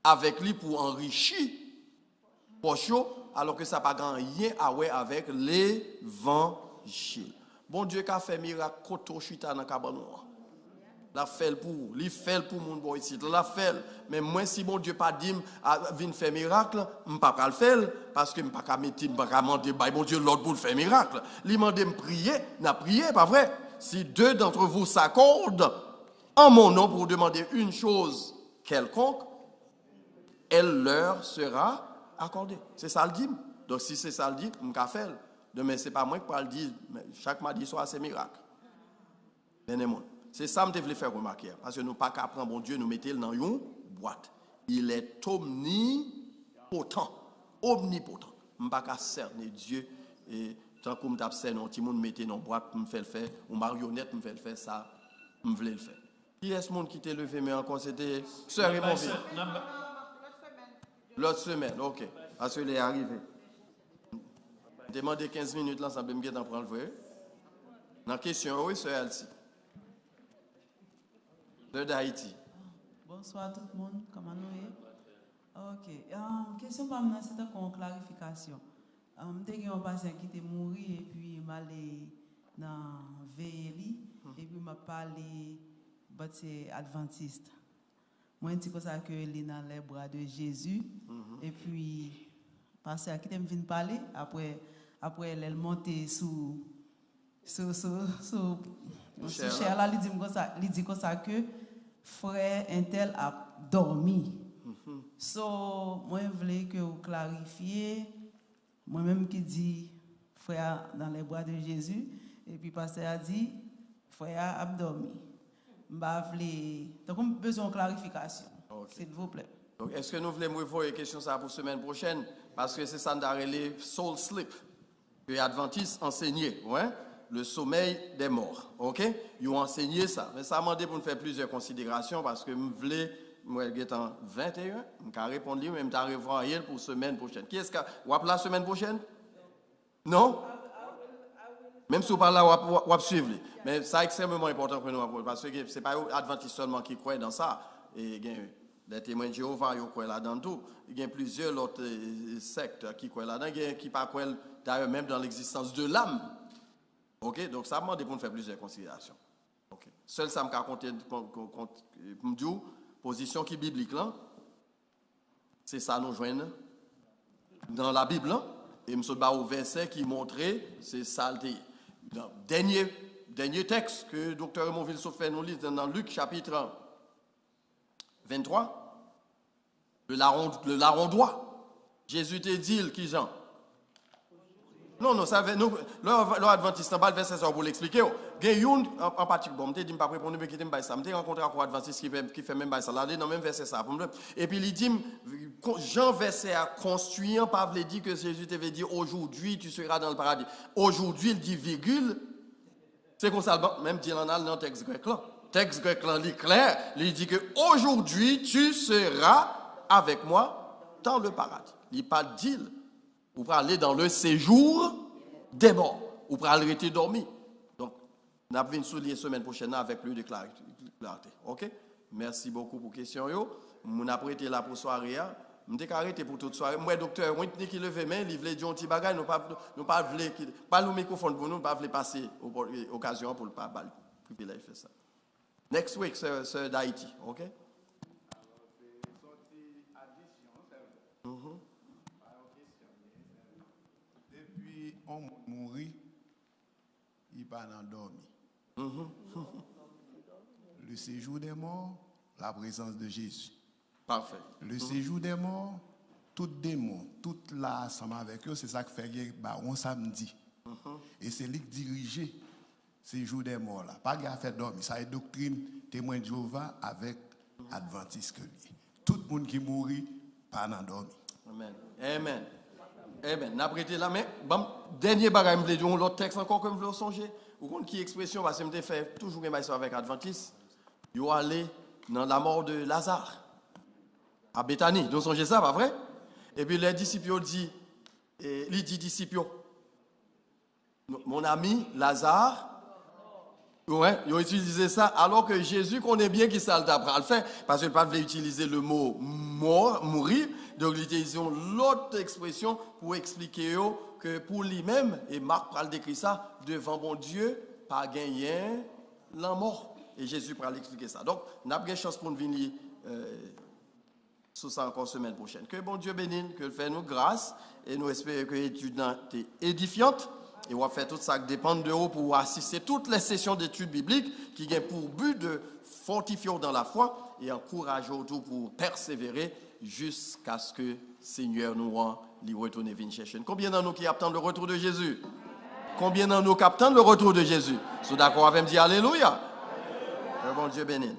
avec lui pour enrichir pocho, alors que ça n'a pas rien à voir avec l'évangile. Bon Dieu qui a fait miracle, koto chita dans cabane. La fait pour, li fait pour mon boy ici, la fait. Mais moi si bon Dieu pas dit vinn faire miracle, m'pas pas le faire parce que m'pas mettre m'pas demander bon Dieu l'autre pour faire miracle. Li mande me prier, n'a prié pas vrai. Si 2 d'entre vous s'accordent en mon nom pour demander une chose quelconque, elle leur sera accordé. C'est ça le dit. Donc si c'est ça le dit, on va faire. Mais ce n'est pas moi qui parle dire chaque mardi soir c'est miracle. C'est ça que je voulais faire remarquer. Parce que nous ne pouvons pas prendre bon Dieu, nous mettons dans une boîte. Il est omnipotent. Omnipotent. Je ne peux pas cerner Dieu. Et tant que je me cerner, je me mette dans une boîte, je me fais le faire. Ou marionnette, je me fais le faire. Ça, je voulais le faire. Qui est ce monde qui t'a levé, mais encore c'était Sœur et mon fils. L'autre semaine, ok. Parce qu'il est arrivé. Demandez 15 minutes là, ça peut me guetter en prendre le vrai. Dans la question, oui, Sœur Elsie. Sœur d'Haïti. Bonsoir tout le monde, comment nous est? Ok. Question pour moi, c'est une clarification. J'ai un patient qui était mort et puis il m'a allé dans VLI et puis il m'a parlé de adventiste. Moi, je dis que ça que il est dans les bras de Jésus. Et puis, parce que qui vient parler, après elle est montée sous cher là, il dit comme ça que frère Intel a dormi. So, moi, je voulais que vous clarifiez, moi-même qui dis frère dans les bras de Jésus, et puis pasteur a dit frère a dormi. Donc, besoin de clarification, s'il vous plaît. Donc, est-ce que nous voulons revoir une question ça pour la semaine prochaine? Parce que c'est ça d'arrêter soul sleep. Que les adventistes enseignaient, ouais? Le sommeil des morts. OK? Ils ont enseigné ça. Mais ça m'a demandé pour nous faire plusieurs considérations parce que je voulais, moi, en 21, je vais répondre, mais je vais revoir pour la semaine prochaine. Qui est-ce que vous appelez la semaine prochaine? Non? Même si vous parlez là, vous allez suivre. Mais c'est extrêmement important pour nous, parce que ce n'est pas les adventistes seulement qui croient dans ça. Et les témoins de Jéhovah, ils croient là-dedans tout. Il y a plusieurs autres sectes qui croient là-dedans, qui ne croient d'ailleurs même dans l'existence de l'âme. OK? Donc ça m'a demandé pour nous faire plusieurs considérations. OK? Seul ça me raconte position qui est biblique là. C'est ça nous joignent dans la Bible là. Et je suis au verset qui montrait c'est saleté. Dernier texte que Dr. Raymond Villesauffet nous lit dans Luc chapitre 23. Le larrondois. Jésus te dit qui Jean? Non, ça veut nous l'adventiste en bas le verset ça pour l'expliquer. Il y a en particulier bon, je dis pas répondre mais qui me bail ça. Je rencontré un adventiste qui fait même bail ça là dans même verset ça. Et puis il dit Jean verset a construit pas veut dire que Jésus t'avait dit aujourd'hui tu seras dans le paradis. Aujourd'hui il dit virgule. C'est comme ça même dit dans le texte grec là. Texte grec là il clair, il dit que aujourd'hui tu seras avec moi dans le paradis. Il pas dit Ou pour aller dans le séjour des morts. Ou pour aller rester dormi. Donc, nous allons venir souligner la semaine prochaine avec plus de clarté. OK? Merci beaucoup pour la question. Nous avons été là pour la soirée. Nous avons arrêté pour toute soirée. Moi, docteur, on a qui levé main, il voulait dire un petit bagage, nous ne pas le microphone pour nous, nous ne pas passer l'occasion pour ne pas privilège faire ça. Next week, c'est d'Haïti, OK? Depuis on mourit, il pas endormi. Le séjour des morts, la présence de Jésus. Parfait. Le séjour des morts, tout démon, tout là ensemble avec eux, c'est ça qui fait on samedi. Et c'est lui qui dirige ces jours des morts là. Pas gars fait dormir, ça est doctrine témoin de Jéhovah avec adventiste que lui. Tout le monde qui mourit pas endormi. Amen. Amen. Amen. N'a prêté la main. Dernier bagage, je veux dire l'autre texte encore que je veux songer. Vous comprenez qui expression parce que je me fait toujours une maison avec adventiste. Yo allé dans la mort de Lazare à Béthanie. Vous songez ça, pas vrai? Et puis les disciples dit, il dit disciples, mon ami Lazare, ouais, ils ont utilisé ça alors que Jésus connaît bien qui ça le fait parce qu'il ne voulait pas utiliser le mot mort, mourir. Donc ils utilisent l'autre expression pour expliquer que pour lui-même, et Marc pral décrit ça, devant mon Dieu, pas gagner la mort. Et Jésus pral expliquer ça. Donc, nous avons une chance pour nous venir sur ça encore semaine prochaine. Que bon Dieu bénisse, que le fait nous grâce, et nous espérons que l'étude est édifiante. Et on va faire tout ça qui dépend de vous pour assister toutes les sessions d'études bibliques qui ont pour but de fortifier dans la foi et encourager autour pour persévérer jusqu'à ce que le Seigneur nous rend retourner venir chercher. Combien d'entre nous qui attendent le retour de Jésus? Combien d'entre nous qui attendent le retour de Jésus? Sont d'accord avec me dire Alléluia? Que bon Dieu bénisse.